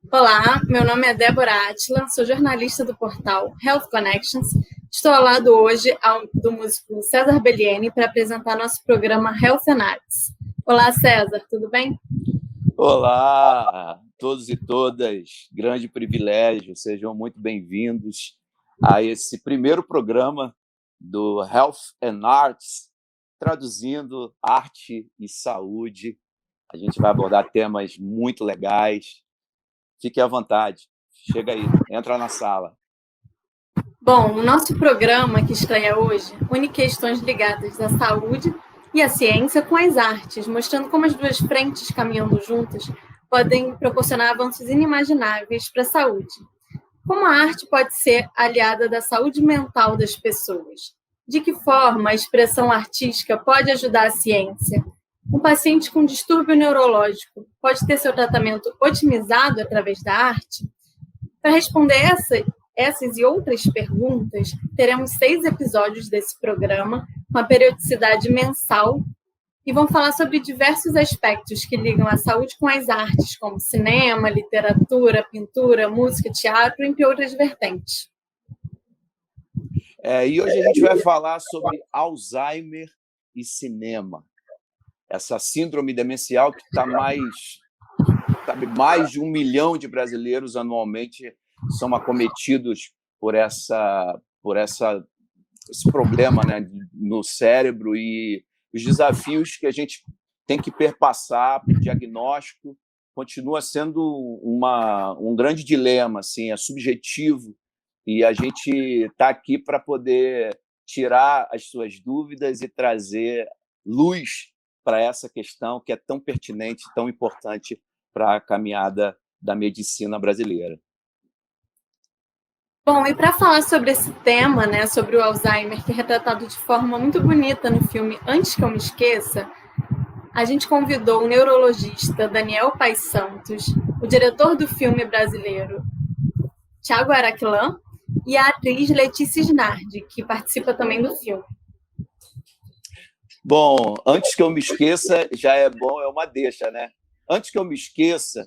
Olá, meu nome é Débora Átila, sou jornalista do portal Health Connections. Estou ao lado hoje do músico César Bellieni para apresentar nosso programa Health and Arts. Olá, César, tudo bem? Olá, todos e todas, grande privilégio, sejam muito bem-vindos a esse primeiro programa do Health and Arts, traduzindo arte e saúde. A gente vai abordar temas muito legais. Fique à vontade, chega aí, entra na sala. Bom, o nosso programa que estreia hoje une questões ligadas à saúde e à ciência com as artes, mostrando como as duas frentes caminhando juntas podem proporcionar avanços inimagináveis para a saúde. Como a arte pode ser aliada da saúde mental das pessoas? De que forma a expressão artística pode ajudar a ciência? Um paciente com distúrbio neurológico pode ter seu tratamento otimizado através da arte? Para responder essas e outras perguntas, teremos 6 episódios desse programa, com a periodicidade mensal, e vão falar sobre diversos aspectos que ligam a saúde com as artes, como cinema, literatura, pintura, música, teatro, entre outras vertentes. E hoje a gente vai falar sobre Alzheimer e cinema. Essa síndrome demencial que mais de 1 milhão de brasileiros anualmente são acometidos por esse problema, né, no cérebro, e os desafios que a gente tem que perpassar para o diagnóstico continua sendo um grande dilema, assim, é subjetivo, e a gente está aqui para poder tirar as suas dúvidas e trazer luz para essa questão que é tão pertinente, tão importante para a caminhada da medicina brasileira. Bom, e para falar sobre esse tema, né, sobre o Alzheimer, que é retratado de forma muito bonita no filme Antes que eu me esqueça, a gente convidou o neurologista Daniel Paes Santos, o diretor do filme brasileiro Thiago Araquilã e a atriz Letícia Snardi, que participa também do filme. Bom, antes que eu me esqueça, já é bom, é uma deixa, né? Antes que eu me esqueça,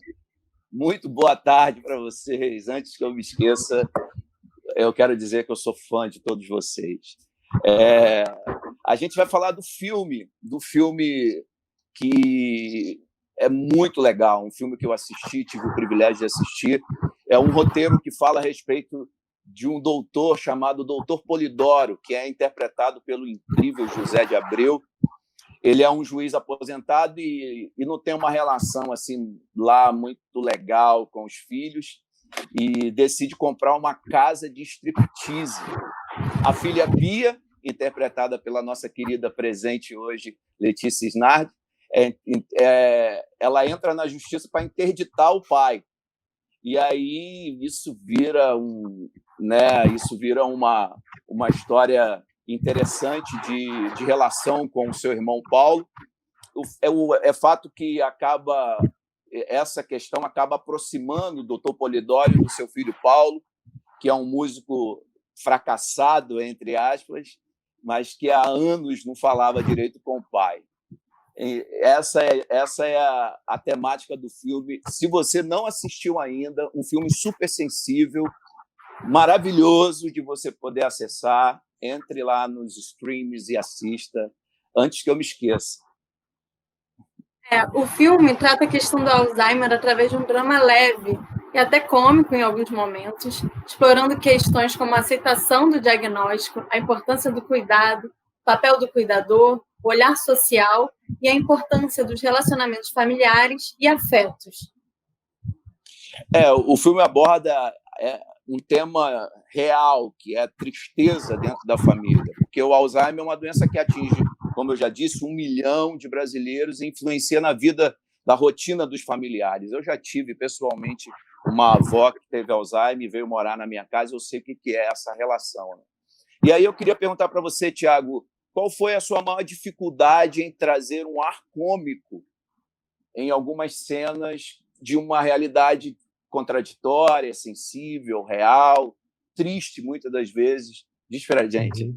muito boa tarde para vocês. Antes que eu me esqueça, eu quero dizer que eu sou fã de todos vocês. A gente vai falar do filme que é muito legal, um filme que eu assisti, tive o privilégio de assistir. É um roteiro que fala a respeito de um doutor chamado Doutor Polidoro, que é interpretado pelo incrível José de Abreu. Ele é um juiz aposentado e não tem uma relação assim lá muito legal com os filhos, e decide comprar uma casa de striptease. A filha Bia, interpretada pela nossa querida presente hoje, Letícia Snardi, ela entra na justiça para interditar o pai. E aí isso vira uma história interessante de relação com o seu irmão Paulo. É fato que essa questão acaba aproximando o doutor Polidoro do seu filho Paulo, que é um músico fracassado, entre aspas, mas que há anos não falava direito com o pai. Essa é a temática do filme. Se você não assistiu ainda, um filme super sensível, maravilhoso de você poder acessar, entre lá nos streams e assista, antes que eu me esqueça. O filme trata a questão do Alzheimer através de um drama leve e até cômico em alguns momentos, explorando questões como a aceitação do diagnóstico, a importância do cuidado, o papel do cuidador, o olhar social e a importância dos relacionamentos familiares e afetos. O filme aborda um tema real, que é a tristeza dentro da família, porque o Alzheimer é uma doença que atinge, como eu já disse, 1 milhão de brasileiros e influencia na vida, da rotina dos familiares. Eu já tive, pessoalmente, uma avó que teve Alzheimer e veio morar na minha casa, eu sei o que é essa relação, né? E aí eu queria perguntar para você, Thiago, qual foi a sua maior dificuldade em trazer um ar cômico em algumas cenas de uma realidade contraditória, sensível, real, triste, muitas das vezes? Diz para a gente.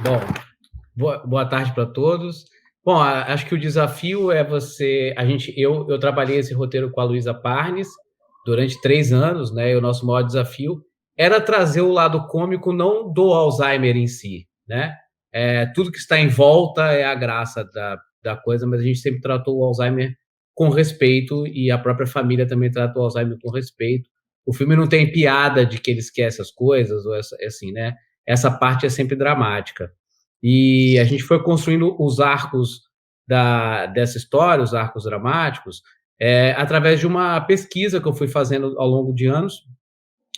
Bom, boa tarde para todos. Bom, acho que o desafio é eu trabalhei esse roteiro com a Luísa Parnes, durante 3 anos, né, e o nosso maior desafio era trazer o lado cômico não do Alzheimer em si, né? Tudo que está em volta é a graça da coisa, mas a gente sempre tratou o Alzheimer com respeito e a própria família também trata o Alzheimer com respeito. O filme não tem piada de que ele esquece as coisas, ou assim, né? Essa parte é sempre dramática. E a gente foi construindo os arcos dessa história, os arcos dramáticos, através de uma pesquisa que eu fui fazendo ao longo de anos.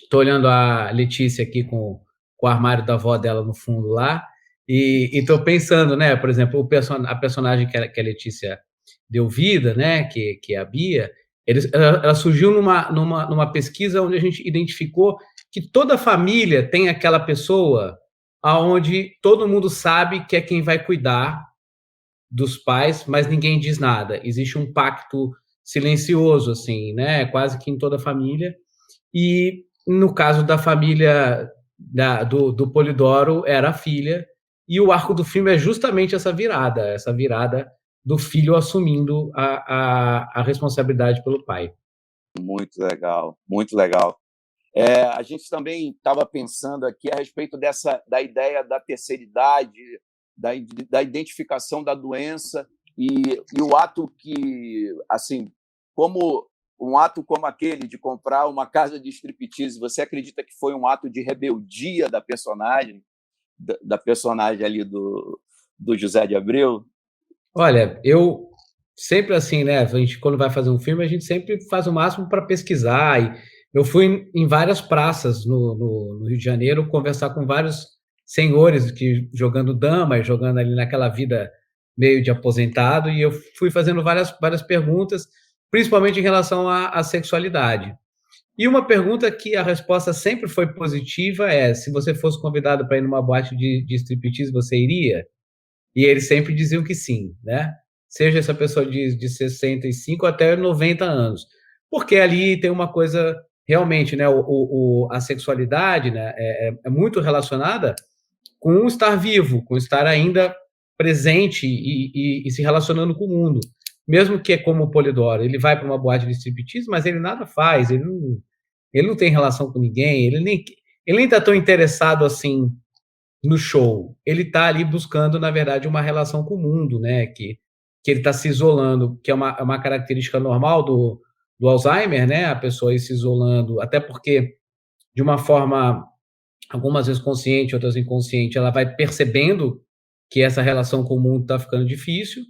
Estou olhando a Letícia aqui com o armário da avó dela no fundo lá, e estou pensando, né, por exemplo, a personagem que a Letícia deu vida, né, que é a Bia, ela surgiu numa pesquisa onde a gente identificou que toda família tem aquela pessoa aonde todo mundo sabe que é quem vai cuidar dos pais, mas ninguém diz nada. Existe um pacto silencioso, assim, né, quase que em toda família. E no caso da família do Polidoro, era a filha, e o arco do filme é justamente essa virada do filho assumindo a responsabilidade pelo pai. Muito legal, muito legal. A gente também estava pensando aqui a respeito da ideia da terceira idade, da identificação da doença e o ato que, assim, como um ato como aquele de comprar uma casa de striptease, você acredita que foi um ato de rebeldia da personagem, da personagem ali do José de Abreu? Olha, eu sempre assim, né? A gente, quando vai fazer um filme, a gente sempre faz o máximo para pesquisar. E eu fui em várias praças no Rio de Janeiro conversar com vários senhores que jogando dama, jogando ali naquela vida meio de aposentado, e eu fui fazendo várias perguntas, principalmente em relação à sexualidade. E uma pergunta que a resposta sempre foi positiva é: se você fosse convidado para ir numa boate de striptease, você iria? E eles sempre diziam que sim, né? Seja essa pessoa de 65 até 90 anos. Porque ali tem uma coisa realmente, né? A sexualidade, né, é muito relacionada com estar vivo, com estar ainda presente e se relacionando com o mundo. Mesmo que é como o Polidoro, ele vai para uma boate de striptease, mas ele nada faz, ele não tem relação com ninguém, ele nem está tão interessado assim no show. Ele está ali buscando, na verdade, uma relação com o mundo, né? Que ele está se isolando, que é uma característica normal do Alzheimer, né? A pessoa ir se isolando, até porque, de uma forma, algumas vezes consciente, outras inconsciente, ela vai percebendo que essa relação com o mundo está ficando difícil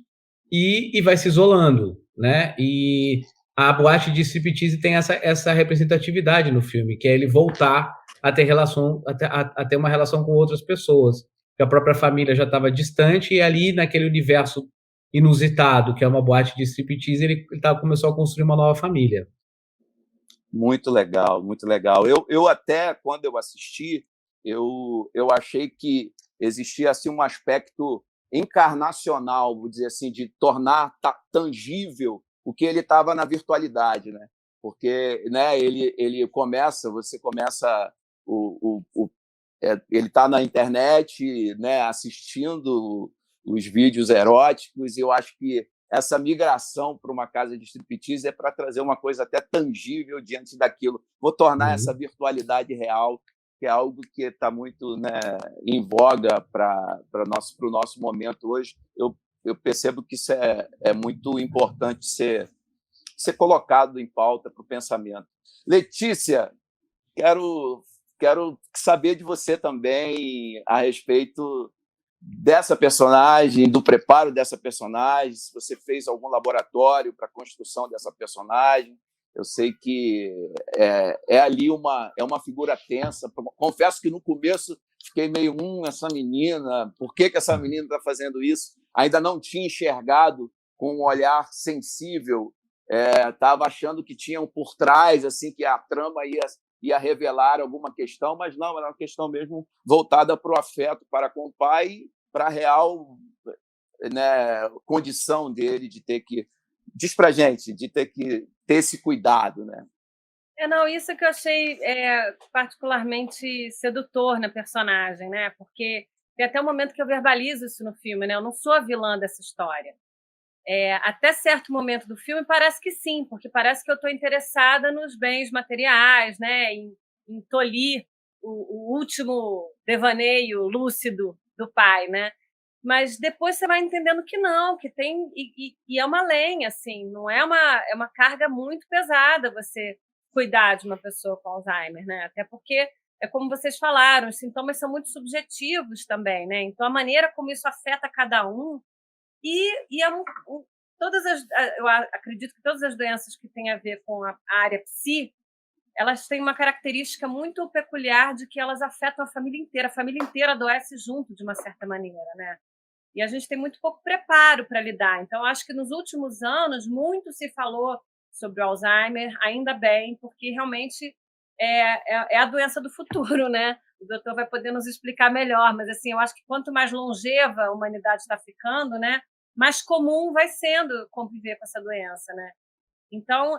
e vai se isolando, né? E a boate de striptease tem essa representatividade no filme, que é ele voltar a ter a ter uma relação com outras pessoas, que a própria família já estava distante e ali naquele universo inusitado, que é uma boate de striptease, ele começou a construir uma nova família. Muito legal, muito legal. Eu até, quando eu assisti, eu achei que existia assim, um aspecto encarnacional, vou dizer assim, de tornar tangível o que ele estava na virtualidade, né? Porque, né, você começa ele está na internet, né, assistindo os vídeos eróticos, e eu acho que essa migração para uma casa de striptease é para trazer uma coisa até tangível diante daquilo. Vou tornar essa virtualidade real, que é algo que está muito, né, em voga para o nosso momento hoje. Eu percebo que isso é muito importante ser colocado em pauta para o pensamento. Letícia, quero saber de você também a respeito dessa personagem, do preparo dessa personagem, se você fez algum laboratório para a construção dessa personagem. Eu sei que ali é uma figura tensa. Confesso que no começo fiquei meio, essa menina, por que essa menina está fazendo isso? Ainda não tinha enxergado com um olhar sensível, estava achando que tinham por trás, assim, que a trama ia revelar alguma questão, mas não, era uma questão mesmo voltada para o afeto para com o pai, para a real, né, condição dele de ter que... Diz para a gente, de ter que ter esse cuidado, né? Não, isso que eu achei particularmente sedutor na personagem, né? Porque tem até o momento que eu verbalizo isso no filme, né? Eu não sou a vilã dessa história. Até certo momento do filme parece que sim, porque parece que eu estou interessada nos bens materiais, né? Em tolir o último devaneio lúcido do pai, né? Mas depois você vai entendendo que não, que tem e é uma lenha, assim, não é uma carga muito pesada você cuidar de uma pessoa com Alzheimer, né? Até porque é como vocês falaram, os sintomas são muito subjetivos também, né? Então a maneira como isso afeta cada um e eu acredito que todas as doenças que têm a ver com a área psi, elas têm uma característica muito peculiar de que elas afetam a família inteira adoece junto de uma certa maneira, né? E a gente tem muito pouco preparo para lidar. Então, acho que nos últimos anos muito se falou sobre o Alzheimer, ainda bem, porque realmente é a doença do futuro, né? O doutor vai poder nos explicar melhor, mas assim, eu acho que quanto mais longeva a humanidade está ficando, né, mais comum vai sendo conviver com essa doença, né? Então,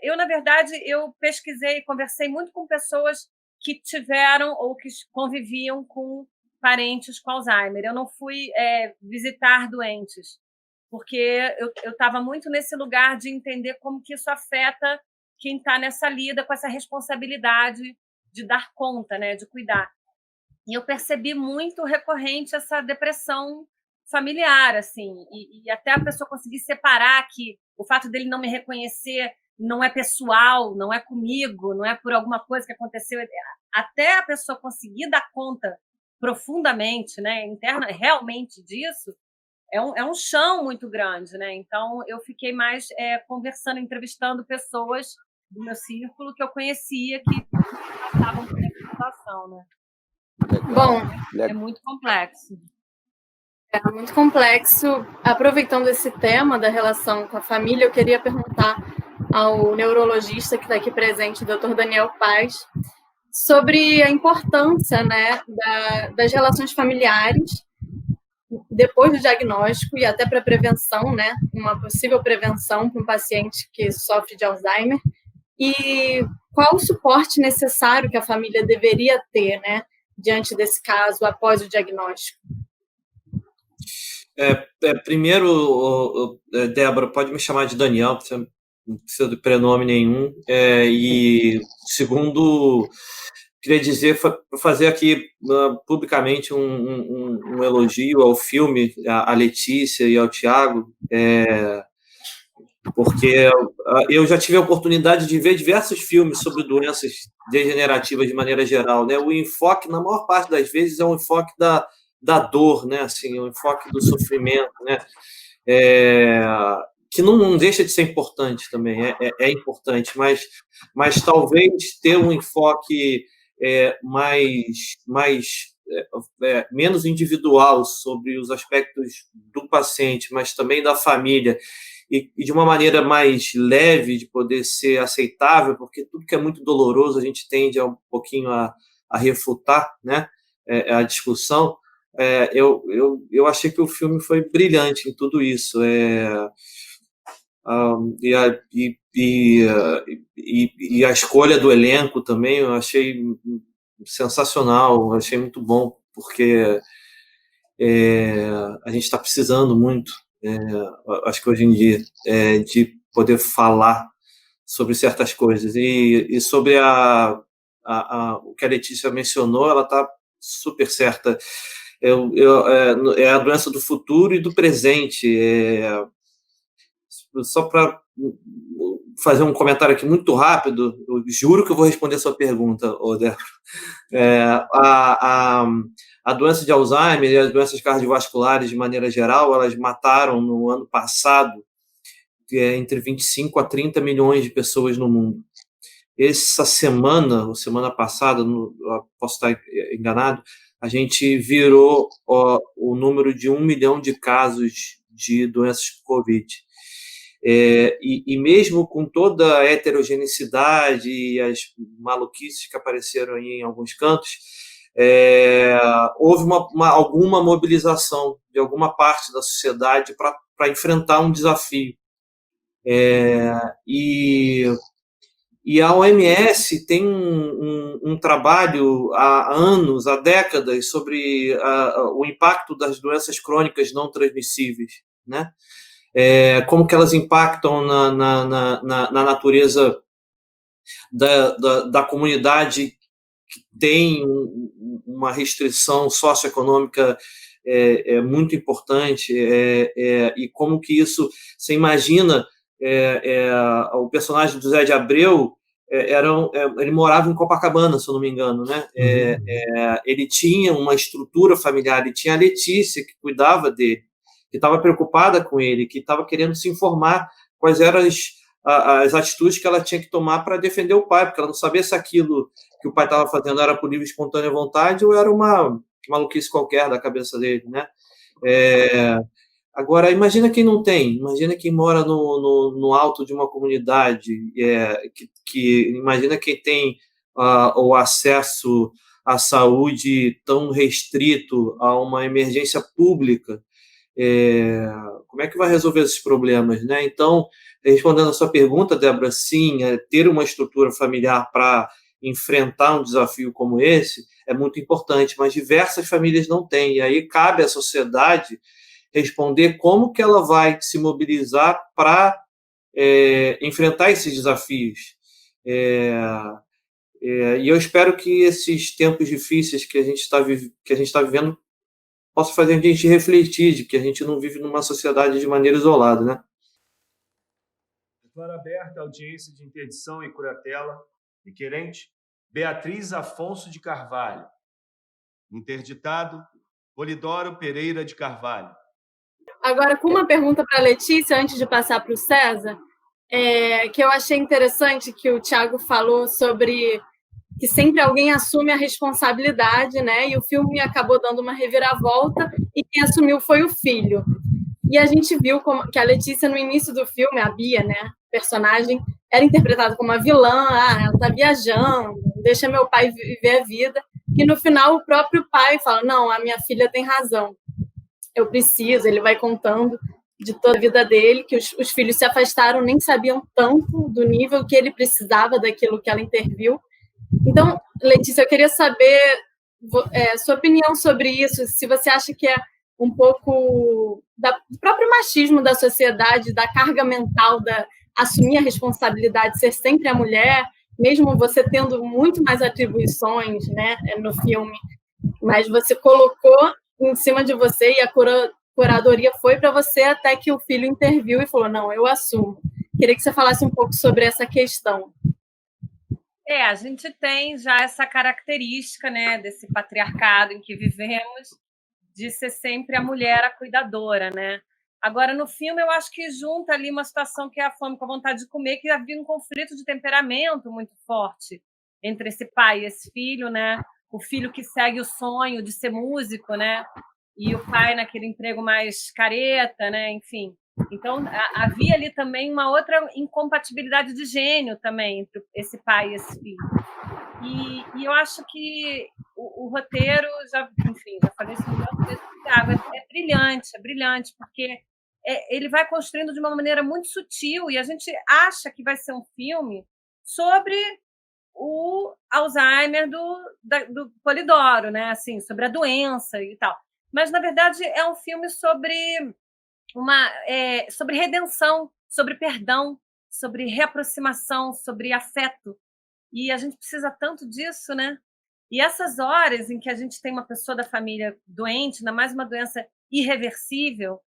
eu, na verdade, eu pesquisei, conversei muito com pessoas que tiveram ou que conviviam com parentes com Alzheimer. Eu não fui visitar doentes, porque eu estava muito nesse lugar de entender como que isso afeta quem está nessa lida com essa responsabilidade de dar conta, né, de cuidar. E eu percebi muito recorrente essa depressão familiar, assim, e até a pessoa conseguir separar que o fato dele não me reconhecer não é pessoal, não é comigo, não é por alguma coisa que aconteceu, até a pessoa conseguir dar conta profundamente, né, interna, realmente disso, é um chão muito grande, né? Então, eu fiquei mais conversando, entrevistando pessoas do meu círculo que eu conhecia que passavam por essa situação, né? Bom, é muito complexo. É muito complexo. Aproveitando esse tema da relação com a família, eu queria perguntar ao neurologista que está aqui presente, o Dr. Daniel Paz, sobre a importância, né, das relações familiares depois do diagnóstico e até para prevenção, né, uma possível prevenção para um paciente que sofre de Alzheimer, e qual o suporte necessário que a família deveria ter, né, diante desse caso após o diagnóstico. Primeiro, Débora, pode me chamar de Daniel, você não precisa de prenome nenhum. E segundo, queria dizer, fazer aqui publicamente um elogio ao filme, à Letícia e ao Tiago, porque eu já tive a oportunidade de ver diversos filmes sobre doenças degenerativas de maneira geral, né? O enfoque, na maior parte das vezes, é um enfoque da dor, né? Assim, o enfoque do sofrimento, né? Que não deixa de ser importante também, é importante, mas talvez ter um enfoque menos individual sobre os aspectos do paciente, mas também da família, e de uma maneira mais leve, de poder ser aceitável, porque tudo que é muito doloroso a gente tende a um pouquinho a refutar, né, a discussão. Eu achei que o filme foi brilhante em tudo isso. E a escolha do elenco também eu achei sensacional, achei muito bom, porque a gente está precisando muito, acho que hoje em dia, de poder falar sobre certas coisas. E sobre o que a Letícia mencionou, ela está super certa. É a doença do futuro e do presente. Só para fazer um comentário aqui muito rápido, eu juro que eu vou responder a sua pergunta, Débora. A doença de Alzheimer e as doenças cardiovasculares, de maneira geral, elas mataram no ano passado entre 25 a 30 milhões de pessoas no mundo. Essa semana, ou semana passada, posso estar enganado, a gente virou o número de 1 milhão de casos de doenças Covid. E mesmo com toda a heterogeneidade e as maluquices que apareceram aí em alguns cantos, houve alguma mobilização de alguma parte da sociedade para enfrentar um desafio. E a OMS tem um trabalho há anos, há décadas, sobre o impacto das doenças crônicas não transmissíveis, né? como que elas impactam na natureza da comunidade que tem uma restrição socioeconômica muito importante, e como que isso, você imagina, o personagem do Zé de Abreu, ele morava em Copacabana, se eu não me engano, né? Ele tinha uma estrutura familiar, e tinha a Letícia, que cuidava dele, que estava preocupada com ele, que estava querendo se informar quais eram as atitudes que ela tinha que tomar para defender o pai, porque ela não sabia se aquilo que o pai estava fazendo era por livre e espontânea vontade ou era uma maluquice qualquer da cabeça dele, né? Agora, imagina quem não tem, imagina quem mora no alto de uma comunidade, imagina quem tem o acesso à saúde tão restrito, a uma emergência pública. Como é que vai resolver esses problemas, né? Então, respondendo a sua pergunta, Débora, sim, ter uma estrutura familiar para enfrentar um desafio como esse é muito importante, mas diversas famílias não têm, e aí cabe à sociedade responder como que ela vai se mobilizar para enfrentar esses desafios. E eu espero que esses tempos difíceis que a gente está vivendo possa fazer a gente refletir de que a gente não vive numa sociedade de maneira isolada, né? Declaro aberta a audiência de interdição e curatela, requerente Beatriz Afonso de Carvalho. Interditado Polidoro Pereira de Carvalho. Agora, com uma pergunta para a Letícia, antes de passar para o César, que eu achei interessante que o Thiago falou sobre que sempre alguém assume a responsabilidade, né? E o filme acabou dando uma reviravolta e quem assumiu foi o filho. E a gente viu que a Letícia, no início do filme, a Bia, né, personagem, era interpretada como uma vilã, ela está viajando, deixa meu pai viver a vida. E no final o próprio pai fala, não, a minha filha tem razão, eu preciso, ele vai contando de toda a vida dele, que os filhos se afastaram, nem sabiam tanto do nível que ele precisava daquilo que ela interviu. Então, Letícia, eu queria saber sua opinião sobre isso, se você acha que é um pouco do próprio machismo da sociedade, da carga mental, assumir a responsabilidade de ser sempre a mulher, mesmo você tendo muito mais atribuições, né, no filme, mas você colocou em cima de você e a curadoria foi para você até que o filho interviu e falou, não, eu assumo. Queria que você falasse um pouco sobre essa questão. A gente tem já essa característica, né, desse patriarcado em que vivemos, de ser sempre a mulher a cuidadora, né? Agora, no filme, eu acho que junta ali uma situação que é a fome com a vontade de comer, que havia um conflito de temperamento muito forte entre esse pai e esse filho, né? O filho que segue o sonho de ser músico, né? E o pai naquele emprego mais careta, né? Enfim. Então, havia ali também uma outra incompatibilidade de gênio também entre esse pai e esse filho. E eu acho que o roteiro, já falei isso muitas vezes, é brilhante, porque ele vai construindo de uma maneira muito sutil e a gente acha que vai ser um filme sobre o Alzheimer do Polidoro, né? Assim, sobre a doença e tal. Mas, na verdade, é um filme sobre sobre redenção, sobre perdão, sobre reaproximação, sobre afeto. E a gente precisa tanto disso, né? E essas horas em que a gente tem uma pessoa da família doente, ainda mais uma doença irreversível,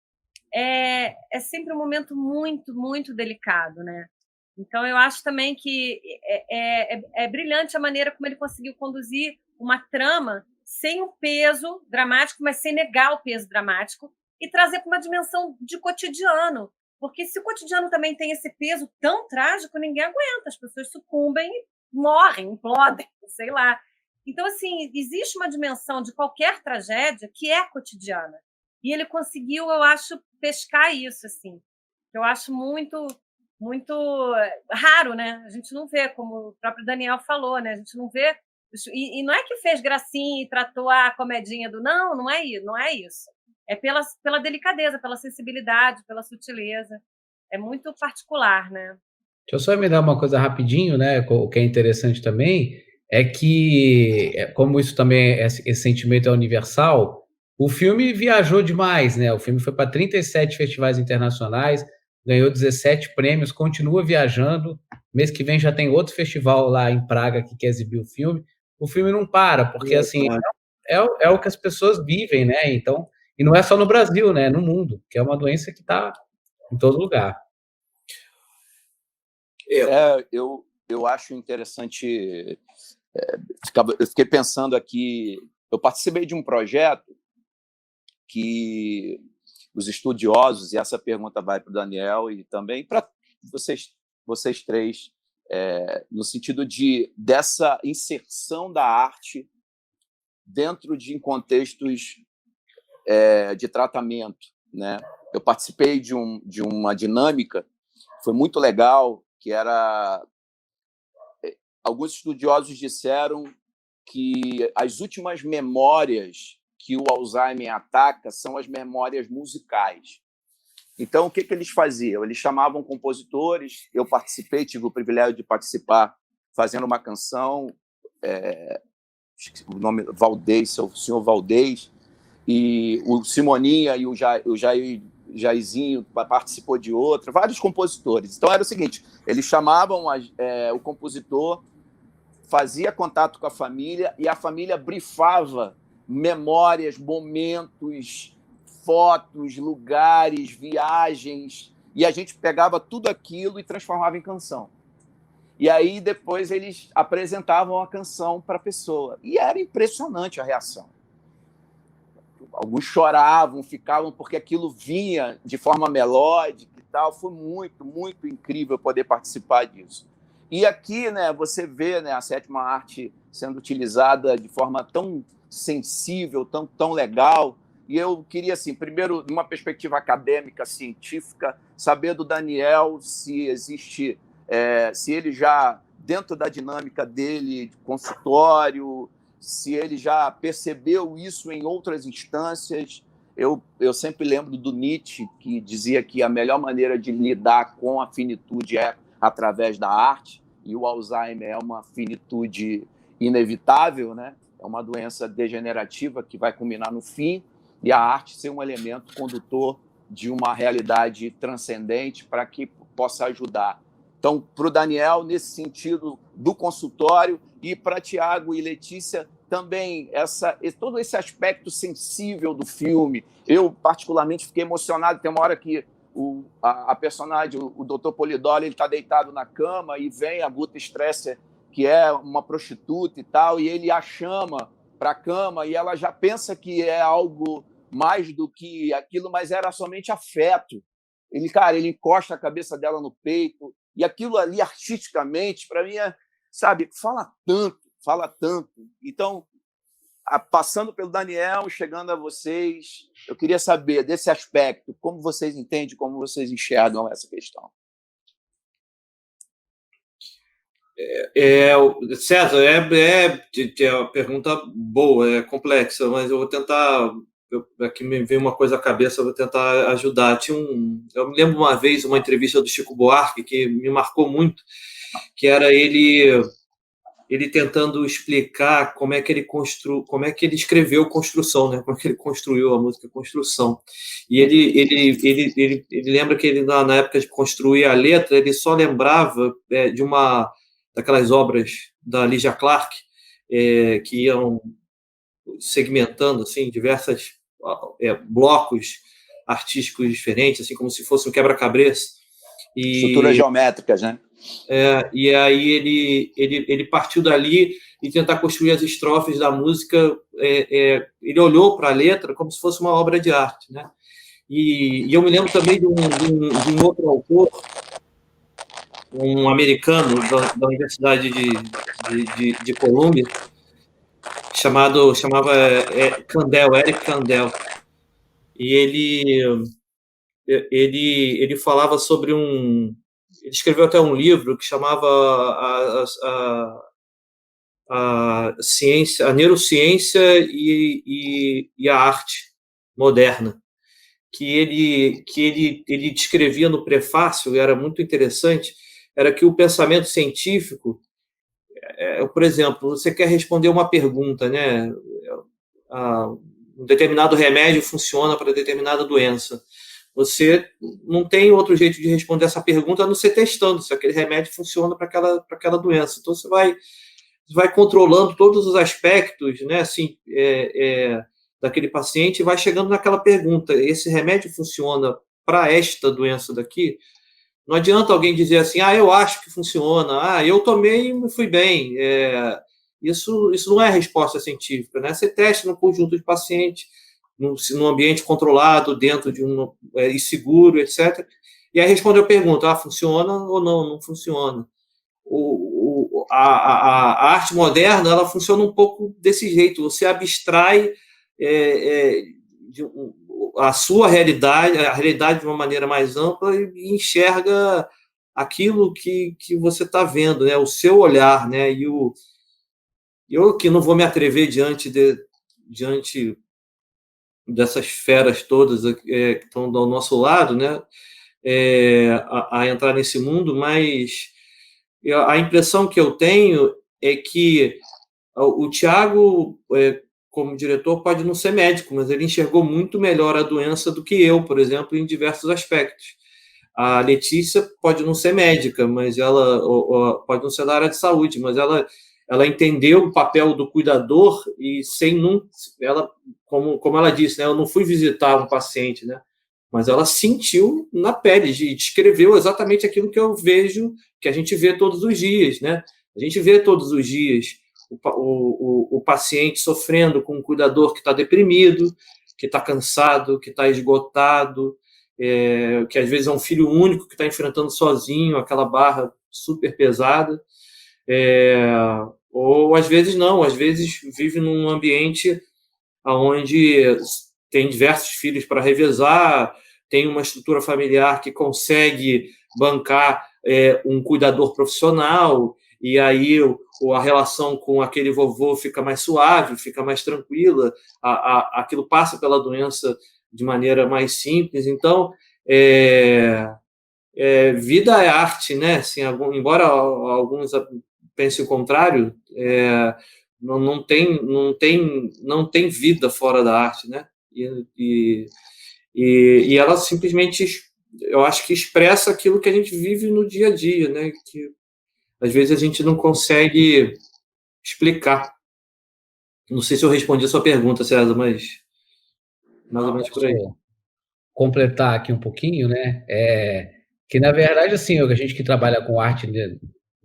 é sempre um momento muito, muito delicado, né? Então, eu acho também que é brilhante a maneira como ele conseguiu conduzir uma trama sem o peso dramático, mas sem negar o peso dramático, e trazer para uma dimensão de cotidiano. Porque se o cotidiano também tem esse peso tão trágico, ninguém aguenta, as pessoas sucumbem e morrem, implodem, sei lá. Então, assim, existe uma dimensão de qualquer tragédia que é cotidiana. E ele conseguiu, eu acho, pescar isso, assim. Eu acho muito, muito raro, né? A gente não vê, como o próprio Daniel falou, né? A gente não vê... E não é que fez gracinha e tratou a comedinha do... Não é isso. É pela delicadeza, pela sensibilidade, pela sutileza. É muito particular, né? Deixa eu só me dar uma coisa rapidinho, né? O que é interessante também é que, como isso também, esse sentimento é universal, O filme viajou demais, né? O filme foi para 37 festivais internacionais, ganhou 17 prêmios, continua viajando. Mês que vem já tem outro festival lá em Praga que quer exibir o filme. O filme não para, porque assim é o que as pessoas vivem, né? Então, e não é só no Brasil, né? No mundo, que é uma doença que está em todo lugar. Eu acho interessante. Eu fiquei pensando aqui. Eu participei de um projeto que os estudiosos, e essa pergunta vai para o Daniel e também para vocês três, no sentido dessa inserção da arte dentro de contextos de tratamento, né? Eu participei de uma dinâmica, foi muito legal, que era... Alguns estudiosos disseram que as últimas memórias que o Alzheimer ataca são as memórias musicais. Então, o que eles faziam? Eles chamavam compositores, eu participei, tive o privilégio de participar fazendo uma canção, o nome Valdez, o senhor Valdez, e o Simoninha e o Jairzinho participou de outra, vários compositores. Então, era o seguinte, eles chamavam o compositor, fazia contato com a família e a família brifava memórias, momentos, fotos, lugares, viagens, e a gente pegava tudo aquilo e transformava em canção. E aí, depois, eles apresentavam a canção para a pessoa. E era impressionante a reação. Alguns choravam, ficavam, porque aquilo vinha de forma melódica e tal. Foi muito, muito incrível poder participar disso. E aqui, né, você vê, né, a sétima arte sendo utilizada de forma tão sensível, tão legal. E eu queria, assim, primeiro, numa perspectiva acadêmica, científica, saber do Daniel se existe, se ele já, dentro da dinâmica dele, de consultório, se ele já percebeu isso em outras instâncias. Eu sempre lembro do Nietzsche, que dizia que a melhor maneira de lidar com a finitude é através da arte, e o Alzheimer é uma finitude inevitável, né? É uma doença degenerativa que vai culminar no fim, e a arte ser um elemento condutor de uma realidade transcendente para que possa ajudar. Então, para o Daniel, nesse sentido do consultório, e para Tiago e Letícia, também todo esse aspecto sensível do filme. Eu, particularmente, fiquei emocionado. Tem uma hora que a personagem, o Dr. Polidori, ele está deitado na cama e vem a Guta Stresser, que é uma prostituta e tal, e ele a chama para a cama e ela já pensa que é algo mais do que aquilo, mas era somente afeto. Ele encosta a cabeça dela no peito, e aquilo ali, artisticamente, para mim, sabe, fala tanto. Então, passando pelo Daniel, chegando a vocês, eu queria saber desse aspecto, como vocês entendem, como vocês enxergam essa questão. César, é uma pergunta boa, é complexa, mas eu vou tentar. Aqui me veio uma coisa à cabeça, eu vou tentar ajudar. Eu me lembro uma vez uma entrevista do Chico Buarque que me marcou muito, que era ele tentando explicar como é que ele escreveu Construção, né? Como é que ele construiu a música Construção. E ele lembra que ele, na época de construir a letra, ele só lembrava de daquelas obras da Lygia Clark, que iam segmentando assim, diversos blocos artísticos diferentes, assim como se fosse um quebra-cabeça. Estruturas geométricas, né? E aí ele partiu dali e tentar construir as estrofes da música. Ele olhou para a letra como se fosse uma obra de arte, né? E eu me lembro também de um outro autor, um americano da Universidade de Colômbia, chamava Eric Kandel. E ele falava sobre ele escreveu até um livro que chamava a ciência, a neurociência e a arte moderna, que ele descrevia no prefácio, e era muito interessante, era que o pensamento científico, por exemplo, você quer responder uma pergunta, né? um determinado remédio funciona para determinada doença. Você não tem outro jeito de responder essa pergunta a não ser testando se aquele remédio funciona para aquela doença. Então, você vai controlando todos os aspectos, né, assim, daquele paciente e vai chegando naquela pergunta: esse remédio funciona para esta doença daqui? Não adianta alguém dizer assim: eu acho que funciona, eu tomei e fui bem. Isso não é resposta científica, né? Você testa no conjunto de pacientes, num ambiente controlado, dentro de e seguro, etc. E aí respondeu a pergunta: funciona ou não funciona. A arte moderna, ela funciona um pouco desse jeito: você abstrai a sua realidade, a realidade de uma maneira mais ampla, e enxerga aquilo que você está vendo, né? O seu olhar, né? E eu que não vou me atrever diante dessas feras todas que estão do nosso lado, né? A entrar nesse mundo, mas a impressão que eu tenho é que o Tiago, como diretor, pode não ser médico, mas ele enxergou muito melhor a doença do que eu, por exemplo, em diversos aspectos. A Letícia pode não ser médica, mas ela pode não ser da área de saúde, mas ela entendeu o papel do cuidador e ela, como ela disse, né, eu não fui visitar um paciente, né, mas ela sentiu na pele e descreveu exatamente aquilo que eu vejo, que a gente vê todos os dias, né? A gente vê todos os dias o paciente sofrendo com um cuidador que está deprimido, que está cansado, que está esgotado, que às vezes é um filho único que está enfrentando sozinho aquela barra super pesada, ou às vezes não, às vezes vive num ambiente onde tem diversos filhos para revezar, tem uma estrutura familiar que consegue bancar um cuidador profissional, e aí a relação com aquele vovô fica mais suave, fica mais tranquila, aquilo passa pela doença de maneira mais simples. Então, vida é arte, né? Assim, embora alguns pensem o contrário, não tem vida fora da arte, né? E ela simplesmente, eu acho que expressa aquilo que a gente vive no dia a dia, né? Que às vezes a gente não consegue explicar. Não sei se eu respondi a sua pergunta, César, mas mais ou menos por aí. Completar aqui um pouquinho, né? Que na verdade, assim, a gente que trabalha com arte,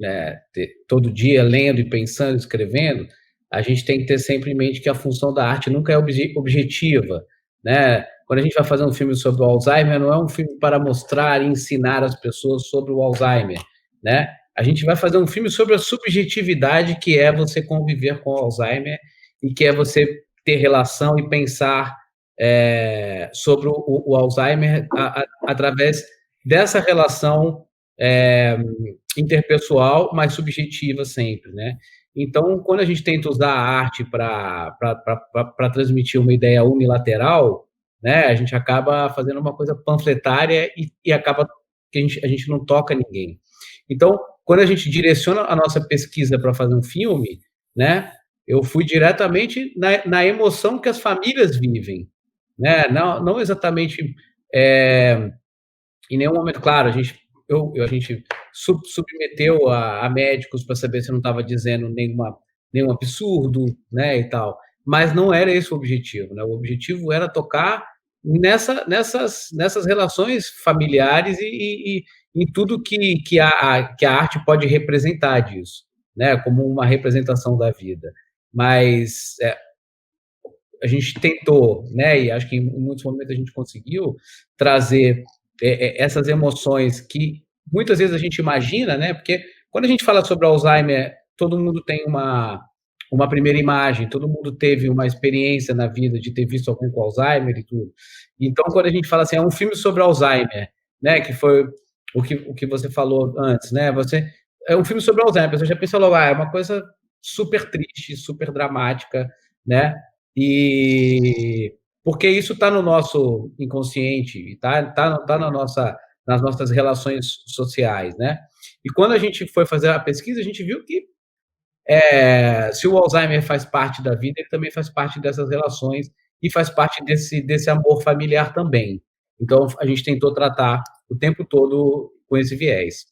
né, todo dia lendo e pensando, escrevendo, a gente tem que ter sempre em mente que a função da arte nunca é objetiva, né? Quando a gente vai fazer um filme sobre o Alzheimer, não é um filme para mostrar e ensinar as pessoas sobre o Alzheimer, né? A gente vai fazer um filme sobre a subjetividade que é você conviver com o Alzheimer e que é você ter relação e pensar sobre o Alzheimer através dessa relação interpessoal, mas subjetiva sempre, né? Então, quando a gente tenta usar a arte para transmitir uma ideia unilateral, né, a gente acaba fazendo uma coisa panfletária e acaba que a gente não toca ninguém. Então, quando a gente direciona a nossa pesquisa para fazer um filme, né, eu fui diretamente na emoção que as famílias vivem, né? Não exatamente em nenhum momento, claro, a gente submeteu a médicos para saber se não estava dizendo nenhum absurdo, né, e tal, mas não era esse o objetivo, né? O objetivo era tocar nessas relações familiares e em tudo que a arte pode representar disso, né, como uma representação da vida. Mas a gente tentou, né, e acho que em muitos momentos a gente conseguiu trazer essas emoções que muitas vezes a gente imagina, né, porque quando a gente fala sobre Alzheimer, todo mundo tem uma primeira imagem, todo mundo teve uma experiência na vida de ter visto alguém com Alzheimer e tudo. Então, quando a gente fala assim, é um filme sobre Alzheimer, né, que foi o que você falou antes, né, é um filme sobre Alzheimer, você já pensa logo, é uma coisa super triste, super dramática, né, e porque isso está no nosso inconsciente, está nas nossas relações sociais, né? E quando a gente foi fazer a pesquisa, a gente viu que se o Alzheimer faz parte da vida, ele também faz parte dessas relações e faz parte desse amor familiar também. Então, a gente tentou tratar o tempo todo com esse viés.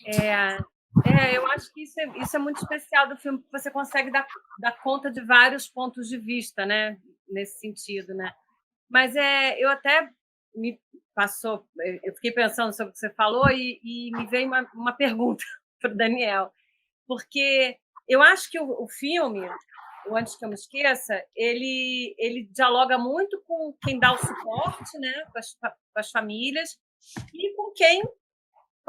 Eu acho que isso é muito especial do filme, porque você consegue dar conta de vários pontos de vista, né? Nesse sentido, né? Mas eu até eu fiquei pensando sobre o que você falou e me veio uma pergunta para o Daniel, porque eu acho que o filme, o Antes que eu me esqueça, ele dialoga muito com quem dá o suporte, né? Com as famílias e com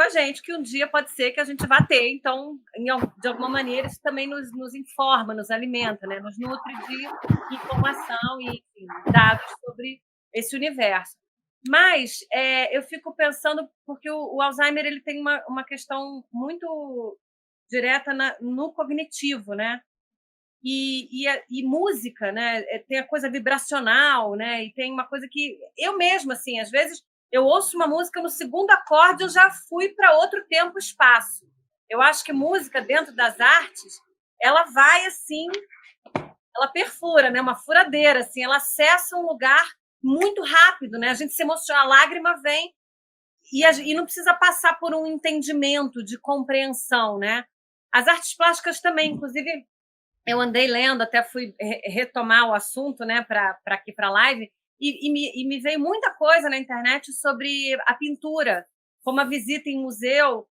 a gente, que um dia pode ser que a gente vá ter. Então, de alguma maneira, isso também nos informa, nos alimenta, né? Nos nutre de informação e, enfim, dados sobre esse universo. Mas eu fico pensando, porque o Alzheimer ele tem uma questão muito direta no cognitivo, né? E música, né? Tem a coisa vibracional, né? E tem uma coisa que eu mesma, assim, às vezes eu ouço uma música, no segundo acorde eu já fui para outro tempo e espaço. Eu acho que música, dentro das artes, ela vai assim, ela perfura, né? Uma furadeira, assim, ela acessa um lugar muito rápido, né? A gente se emociona, a lágrima vem e não precisa passar por um entendimento de compreensão, né? As artes plásticas também, inclusive, eu andei lendo, até fui retomar o assunto, né, para aqui para a live, e me veio muita coisa na internet sobre a pintura, como a visita em museu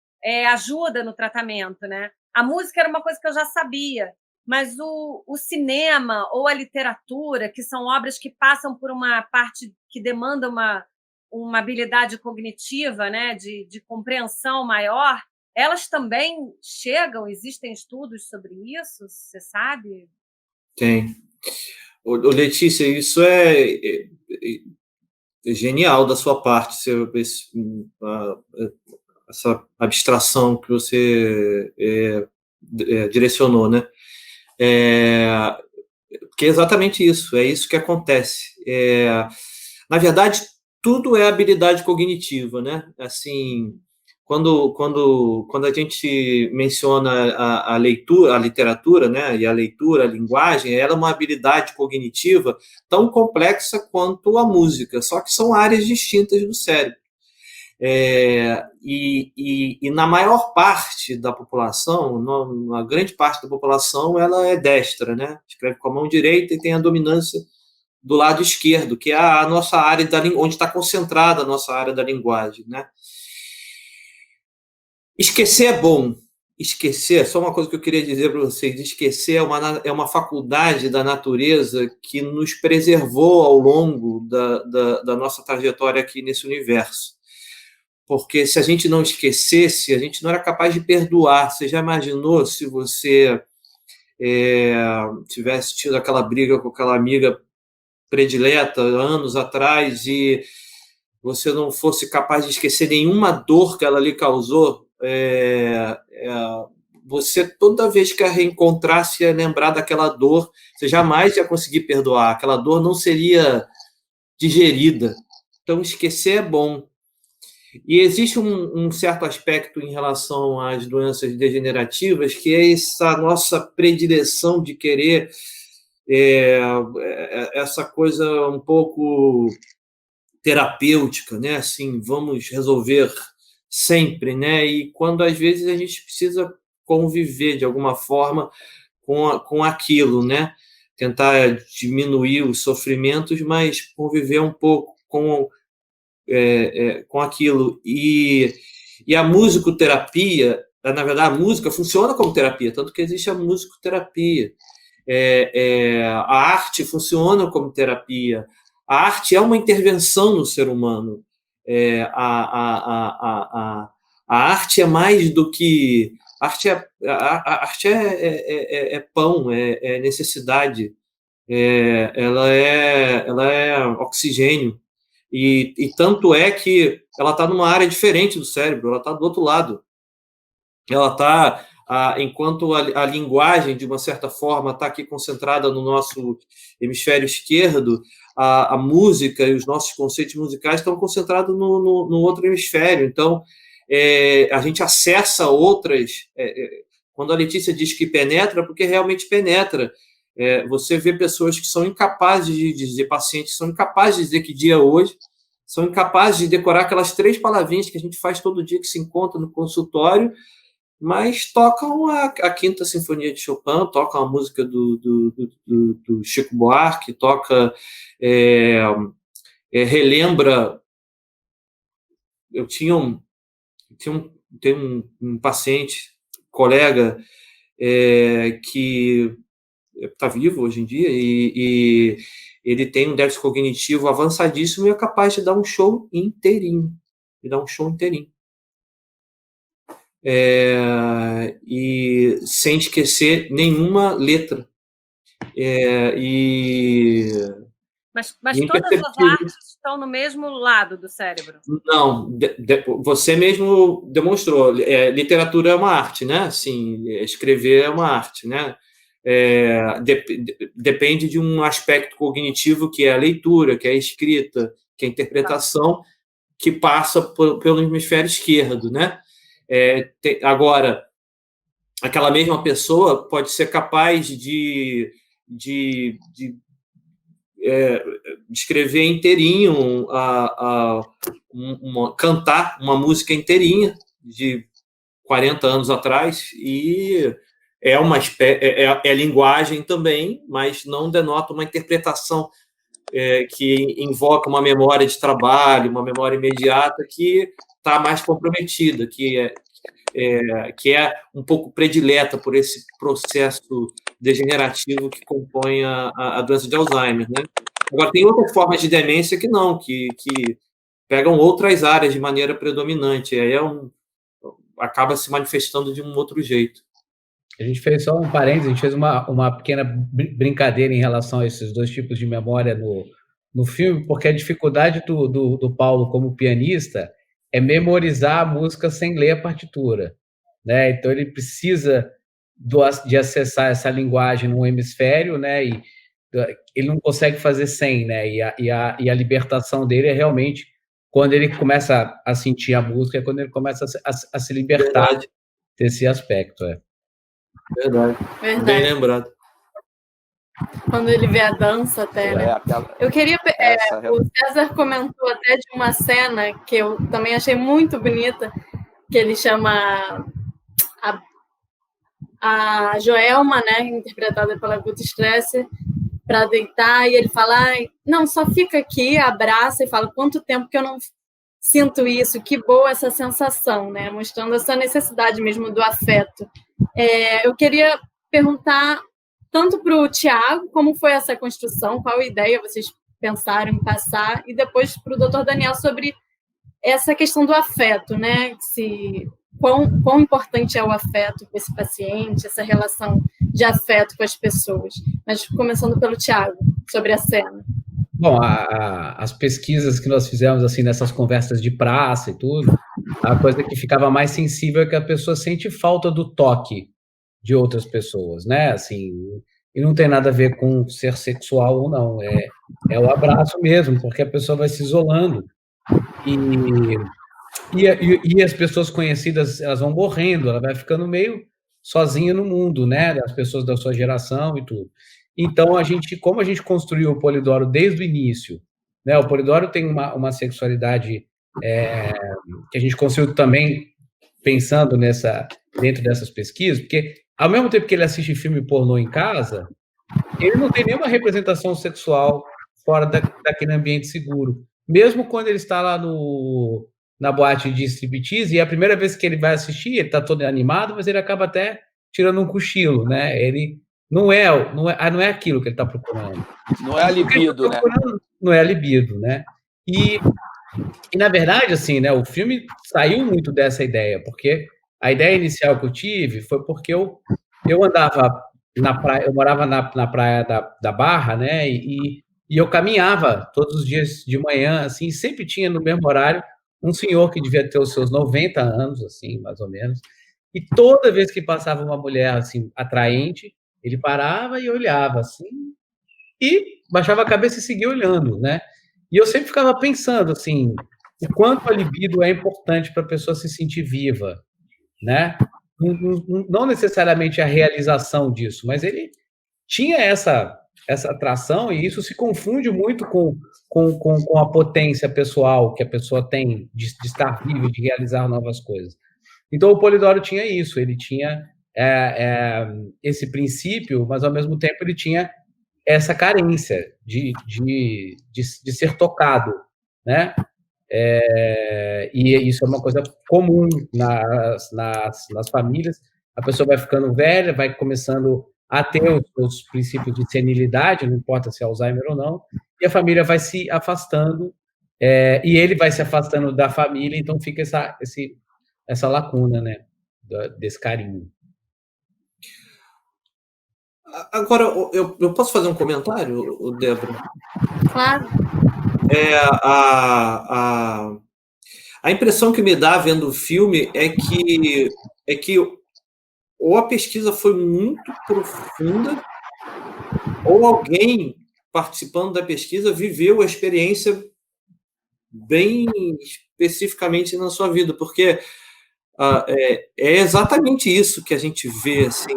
ajuda no tratamento, né? A música era uma coisa que eu já sabia, mas o cinema ou a literatura, que são obras que passam por uma parte que demanda uma habilidade cognitiva, né, de compreensão maior, elas também chegam? Existem estudos sobre isso? Você sabe? Tem. Letícia, isso é genial da sua parte, essa abstração que você direcionou, né? Porque é exatamente isso, é isso que acontece. Na verdade, tudo é habilidade cognitiva, né? Assim, quando a gente menciona a leitura, a literatura, né, e a leitura, a linguagem, ela é uma habilidade cognitiva tão complexa quanto a música, só que são áreas distintas do cérebro. E na maior parte da população, na grande parte da população, ela é destra, né? Escreve com a mão direita e tem a dominância do lado esquerdo, que é a nossa área onde está concentrada a nossa área da linguagem, né? Esquecer é bom. Esquecer, só uma coisa que eu queria dizer para vocês, esquecer é uma faculdade da natureza que nos preservou ao longo da nossa trajetória aqui nesse universo. Porque se a gente não esquecesse, a gente não era capaz de perdoar. Você já imaginou se você tivesse tido aquela briga com aquela amiga predileta anos atrás e você não fosse capaz de esquecer nenhuma dor que ela lhe causou? Você, toda vez que a reencontrasse, ia lembrar daquela dor, você jamais ia conseguir perdoar, aquela dor não seria digerida. Então, esquecer é bom. E existe um certo aspecto em relação às doenças degenerativas, que é essa nossa predileção de querer essa coisa um pouco terapêutica, né? Assim, vamos resolver sempre, né? E quando às vezes a gente precisa conviver de alguma forma com aquilo, né? Tentar diminuir os sofrimentos, mas conviver um pouco com aquilo. E a musicoterapia, na verdade, a música funciona como terapia, tanto que existe a musicoterapia. A arte funciona como terapia. A arte é uma intervenção no ser humano. A arte é mais do que... A arte é pão, é necessidade, ela é oxigênio. E tanto é que ela está numa área diferente do cérebro, ela está do outro lado. Ela está, enquanto a linguagem, de uma certa forma, está aqui concentrada no nosso hemisfério esquerdo, a música e os nossos conceitos musicais estão concentrados no outro hemisfério. Então, a gente acessa outras... quando a Letícia diz que penetra, porque realmente penetra. Você vê pessoas que são incapazes de dizer, pacientes que são incapazes de dizer que dia é hoje, são incapazes de decorar aquelas 3 palavrinhas que a gente faz todo dia que se encontra no consultório, mas tocam a Quinta Sinfonia de Chopin, tocam a música do Chico Buarque, relembra. Eu tinha um paciente, colega, que está vivo hoje em dia, e ele tem um déficit cognitivo avançadíssimo e é capaz de dar um show inteirinho. E sem esquecer nenhuma letra. Mas todas as artes estão no mesmo lado do cérebro? Não, você mesmo demonstrou. Literatura é uma arte, né? Assim, escrever é uma arte, né? Depende de um aspecto cognitivo que é a leitura, que é a escrita, que é a interpretação, que passa pelo hemisfério esquerdo, né? Agora, aquela mesma pessoa pode ser capaz de escrever inteirinho, cantar uma música inteirinha de 40 anos atrás, e é linguagem também, mas não denota uma interpretação que invoca uma memória de trabalho, uma memória imediata que está mais comprometida, que é um pouco predileta por esse processo degenerativo que compõe a doença de Alzheimer, né? Agora, tem outras formas de demência que não, que pegam outras áreas de maneira predominante, aí acaba se manifestando de um outro jeito. A gente fez só um parênteses, a gente fez uma pequena brincadeira em relação a esses 2 tipos de memória no filme, porque a dificuldade do Paulo como pianista é memorizar a música sem ler a partitura, né? Então ele precisa de acessar essa linguagem no hemisfério, né? E ele não consegue fazer sem, né? E a libertação dele é realmente quando ele começa a sentir a música, é quando ele começa a se libertar desse aspecto. Verdade. Bem lembrado. Quando ele vê a dança até, né? Eu queria... o César comentou até de uma cena que eu também achei muito bonita, que ele chama a Joelma, né, interpretada pela Guta Stresser, para deitar, e ele fala, não, só fica aqui, abraça, e fala, quanto tempo que eu não sinto isso, que boa essa sensação, né? Mostrando essa necessidade mesmo do afeto. Eu queria perguntar tanto para o Tiago, como foi essa construção, qual ideia vocês pensaram em passar, e depois para o Dr. Daniel sobre essa questão do afeto, né? Quão importante é o afeto com esse paciente, essa relação de afeto com as pessoas. Mas começando pelo Tiago, sobre a cena. Bom, as pesquisas que nós fizemos assim nessas conversas de praça e tudo, a coisa que ficava mais sensível é que a pessoa sente falta do toque de outras pessoas, né? Assim, e não tem nada a ver com ser sexual ou não, é o abraço mesmo, porque a pessoa vai se isolando e as pessoas conhecidas, elas vão morrendo, ela vai ficando meio sozinha no mundo, né? As pessoas da sua geração e tudo. Então, como a gente construiu o Polidoro desde o início, né? O Polidoro tem uma sexualidade que a gente construiu também pensando dentro dessas pesquisas, porque ao mesmo tempo que ele assiste filme pornô em casa, ele não tem nenhuma representação sexual fora daquele ambiente seguro. Mesmo quando ele está lá na boate de striptease, e a primeira vez que ele vai assistir, ele está todo animado, mas ele acaba até tirando um cochilo, né? Ele não é aquilo que ele está procurando. Não é a libido, né? Não é a libido, né? E na verdade, assim, né, o filme saiu muito dessa ideia, porque a ideia inicial que eu tive foi porque eu andava na praia, eu morava na praia da Barra, né, e eu caminhava todos os dias de manhã, assim, sempre tinha no mesmo horário um senhor que devia ter os seus 90 anos, assim, mais ou menos, e toda vez que passava uma mulher, assim, atraente, ele parava e olhava, assim, e baixava a cabeça e seguia olhando, né? E eu sempre ficava pensando, assim, o quanto a libido é importante para a pessoa se sentir viva, né? Não necessariamente a realização disso, mas ele tinha essa atração, e isso se confunde muito com a potência pessoal que a pessoa tem de estar viva, de realizar novas coisas. Então, o Polidoro tinha isso, ele tinha esse princípio, mas, ao mesmo tempo, ele tinha essa carência de ser tocado, né? E isso é uma coisa comum nas famílias. A pessoa vai ficando velha, vai começando a ter os princípios de senilidade, não importa se é Alzheimer ou não, e a família vai se afastando, e ele vai se afastando da família, então fica essa lacuna, né, desse carinho. Agora, eu posso fazer um comentário, Débora? Claro. A impressão que me dá vendo o filme é que ou a pesquisa foi muito profunda, ou alguém participando da pesquisa viveu a experiência bem especificamente na sua vida, porque é exatamente isso que a gente vê, assim,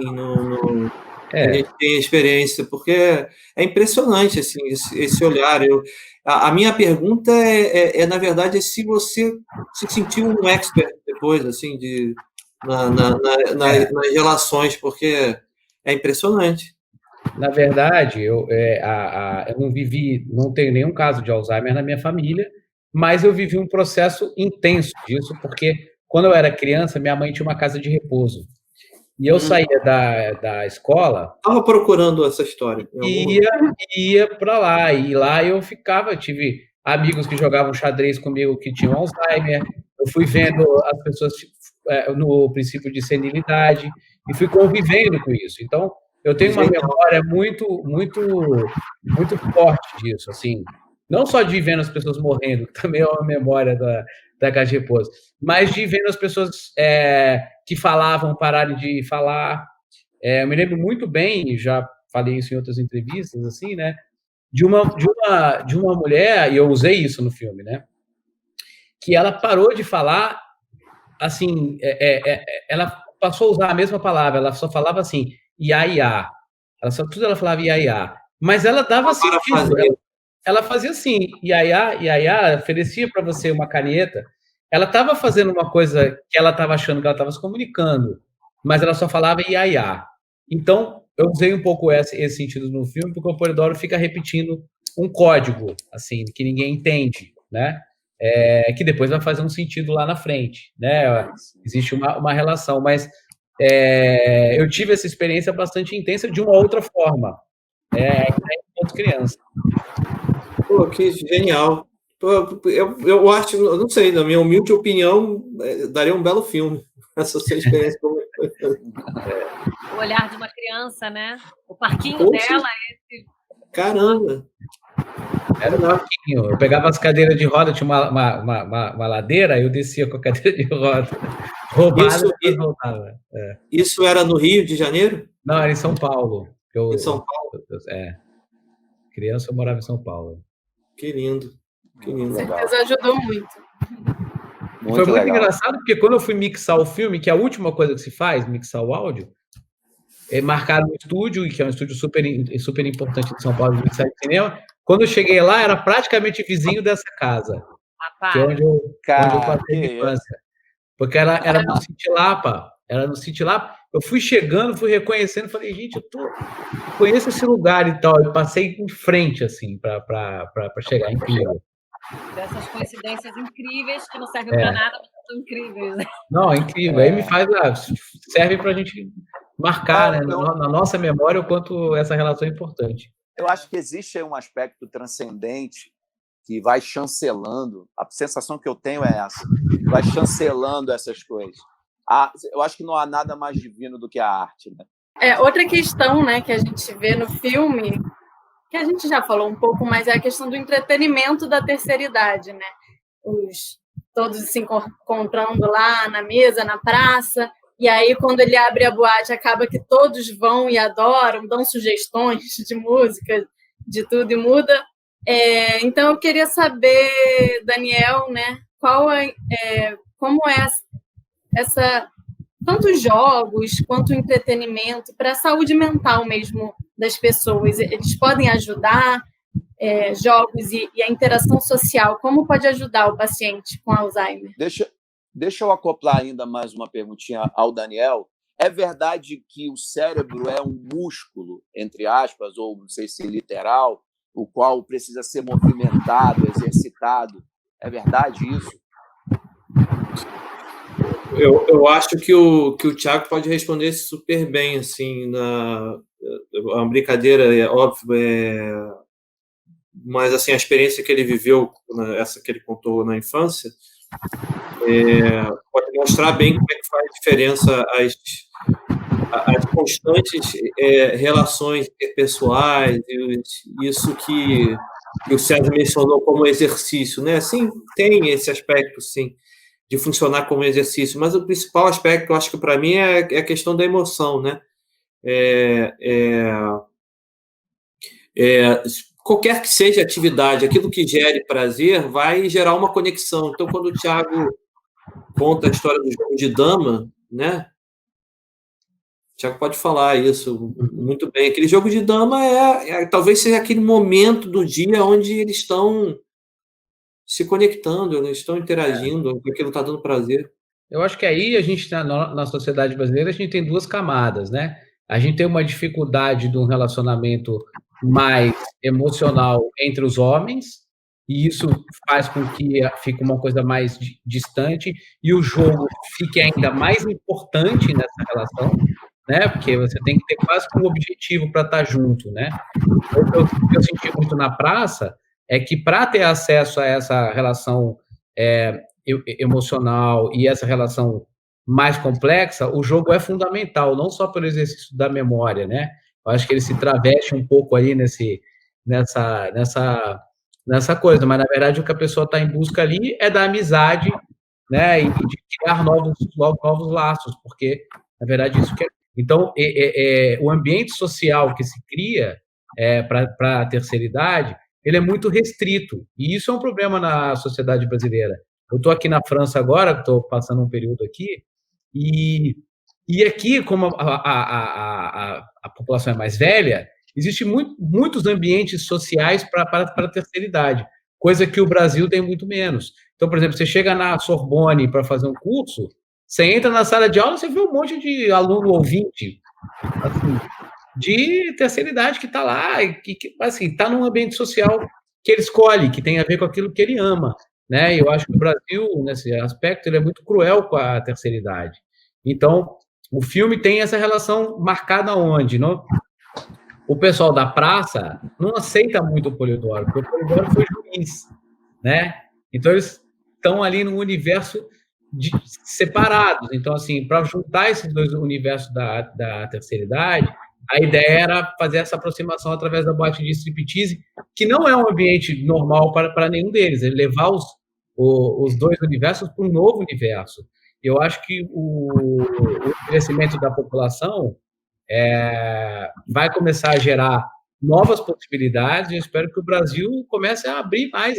a gente tem experiência, porque é impressionante, assim, esse olhar. A minha pergunta na verdade, se você se sentiu um expert depois, assim, nas relações, porque é impressionante. Na verdade, eu não tenho nenhum caso de Alzheimer na minha família, mas eu vivi um processo intenso disso, porque quando eu era criança, minha mãe tinha uma casa de repouso. E eu saía da escola... Estava procurando essa história. Ia para lá, e lá eu tive amigos que jogavam xadrez comigo que tinham Alzheimer, eu fui vendo as pessoas no princípio de senilidade, e fui convivendo com isso. Então, eu tenho uma memória muito, muito, muito forte disso, assim, não só de vendo as pessoas morrendo, que também é uma memória da casa de repouso, mas de vendo as pessoas que falavam pararem de falar. Eu me lembro muito bem, já falei isso em outras entrevistas, assim, né, de uma mulher, e eu usei isso no filme, né, que ela parou de falar, assim, ela passou a usar a mesma palavra, ela só falava assim, iá. Tudo ela falava iá. Mas ela dava sentido. Ela fazia assim, iá, oferecia para você uma caneta. Ela estava fazendo uma coisa que ela estava achando que ela estava se comunicando, mas ela só falava iá. Então, eu usei um pouco esse sentido no filme, porque o Polidoro fica repetindo um código, assim, que ninguém entende, né? Que depois vai fazer um sentido lá na frente, né? Existe uma relação, mas eu tive essa experiência bastante intensa de uma outra forma, enquanto criança. Pô, que genial. Pô, eu acho, eu não sei, na minha humilde opinião, daria um belo filme, essa sua experiência. O olhar de uma criança, né? O parquinho dela. Caramba! Era um parquinho. Eu pegava as cadeiras de roda, tinha uma ladeira, eu descia com a cadeira de roda. Roubada, e voltava. Isso era no Rio de Janeiro? Não, era em São Paulo. Em São Paulo? Criança, eu morava em São Paulo. Que lindo. Que lindo. Com certeza ajudou muito. Foi muito engraçado, porque quando eu fui mixar o filme, que é a última coisa que se faz, mixar o áudio, marcaram um estúdio, que é um estúdio super importante de São Paulo, de mixar de cinema. Quando eu cheguei lá, era praticamente vizinho dessa casa, que é onde eu passei a infância. Porque era no City Lapa. Era no City Lapa. Eu fui chegando, fui reconhecendo, falei, gente, conheço esse lugar e tal. Eu passei em frente, assim, para chegar. Incrível. Dessas coincidências incríveis que não servem para nada, mas são incríveis. Né? Não, é incrível. Aí me serve para a gente marcar, né, na nossa memória o quanto essa relação é importante. Eu acho que existe um aspecto transcendente que vai chancelando, a sensação que eu tenho é essa, vai chancelando essas coisas. Eu acho que não há nada mais divino do que a arte, né? Outra questão, né, que a gente vê no filme, que a gente já falou um pouco, mas é a questão do entretenimento da terceira idade, né? Todos se encontrando lá na mesa, na praça, e aí quando ele abre a boate, acaba que todos vão e adoram, dão sugestões de música, de tudo, e muda. Então eu queria saber, Daniel, né, como é tanto jogos quanto entretenimento para a saúde mental mesmo das pessoas, eles podem ajudar? Jogos e a interação social, como pode ajudar o paciente com Alzheimer? Deixa eu acoplar ainda mais uma perguntinha ao Daniel. É verdade que o cérebro é um músculo, entre aspas, ou não sei se literal, o qual precisa ser movimentado, exercitado? É verdade isso? Eu acho que o Thiago pode responder super bem, assim, uma brincadeira, é óbvio, mas assim, a experiência que ele viveu, essa que ele contou na infância, pode mostrar bem como é que faz diferença as constantes relações interpessoais, isso que o César mencionou como exercício, né? Sim, tem esse aspecto, sim, de funcionar como exercício, mas o principal aspecto, eu acho que para mim, é a questão da emoção, né? Qualquer que seja a atividade, aquilo que gere prazer vai gerar uma conexão. Então, quando o Thiago conta a história do jogo de dama, né? O Thiago pode falar isso muito bem. Aquele jogo de dama talvez seja aquele momento do dia onde eles estão se conectando, eles estão interagindo, aquilo está dando prazer. Eu acho que aí a gente, na sociedade brasileira, a gente tem duas camadas, né? A gente tem uma dificuldade de um relacionamento mais emocional entre os homens, e isso faz com que fique uma coisa mais distante, e o jogo fique ainda mais importante nessa relação, né? Porque você tem que ter quase um objetivo para estar junto, né? O que eu senti muito na praça é que, para ter acesso a essa relação emocional e essa relação mais complexa, o jogo é fundamental, não só pelo exercício da memória, né? Eu acho que ele se traveste um pouco aí nessa coisa, mas, na verdade, o que a pessoa está em busca ali é da amizade, né? E de criar novos laços, porque, na verdade, isso que é. Então, o ambiente social que se cria para a terceira idade, ele é muito restrito, e isso é um problema na sociedade brasileira. Eu estou aqui na França agora, estou passando um período aqui, e aqui, como a população é mais velha, existem muitos ambientes sociais para a terceira idade, coisa que o Brasil tem muito menos. Então, por exemplo, você chega na Sorbonne para fazer um curso, você entra na sala de aula, você vê um monte de aluno ouvinte, assim, de terceira idade que está lá, e que assim, está num ambiente social que ele escolhe, que tem a ver com aquilo que ele ama, né? E eu acho que o Brasil, nesse aspecto, ele é muito cruel com a terceira idade. Então, o filme tem essa relação marcada onde, não? O pessoal da praça não aceita muito o Polidoro, porque o Polidoro foi juiz, né? Então, eles estão ali num universo separados. Então, assim, para juntar esses dois universos da terceira idade, a ideia era fazer essa aproximação através da boate de striptease, que não é um ambiente normal para nenhum deles, é levar os dois universos para um novo universo. Eu acho que o crescimento da população vai começar a gerar novas possibilidades, e eu espero que o Brasil comece a abrir mais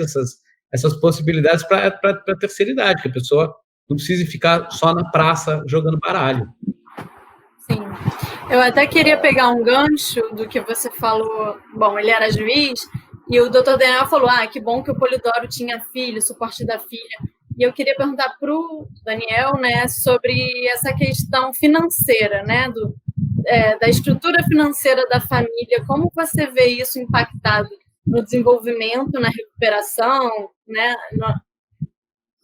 essas possibilidades para a terceira idade, que a pessoa não precise ficar só na praça jogando baralho. Sim. Eu até queria pegar um gancho do que você falou. Bom, ele era juiz, e o doutor Daniel falou, que bom que o Polidoro tinha filho, suporte da filha. E eu queria perguntar para o Daniel, né, sobre essa questão financeira, né, da estrutura financeira da família. Como você vê isso impactado no desenvolvimento, na recuperação, né,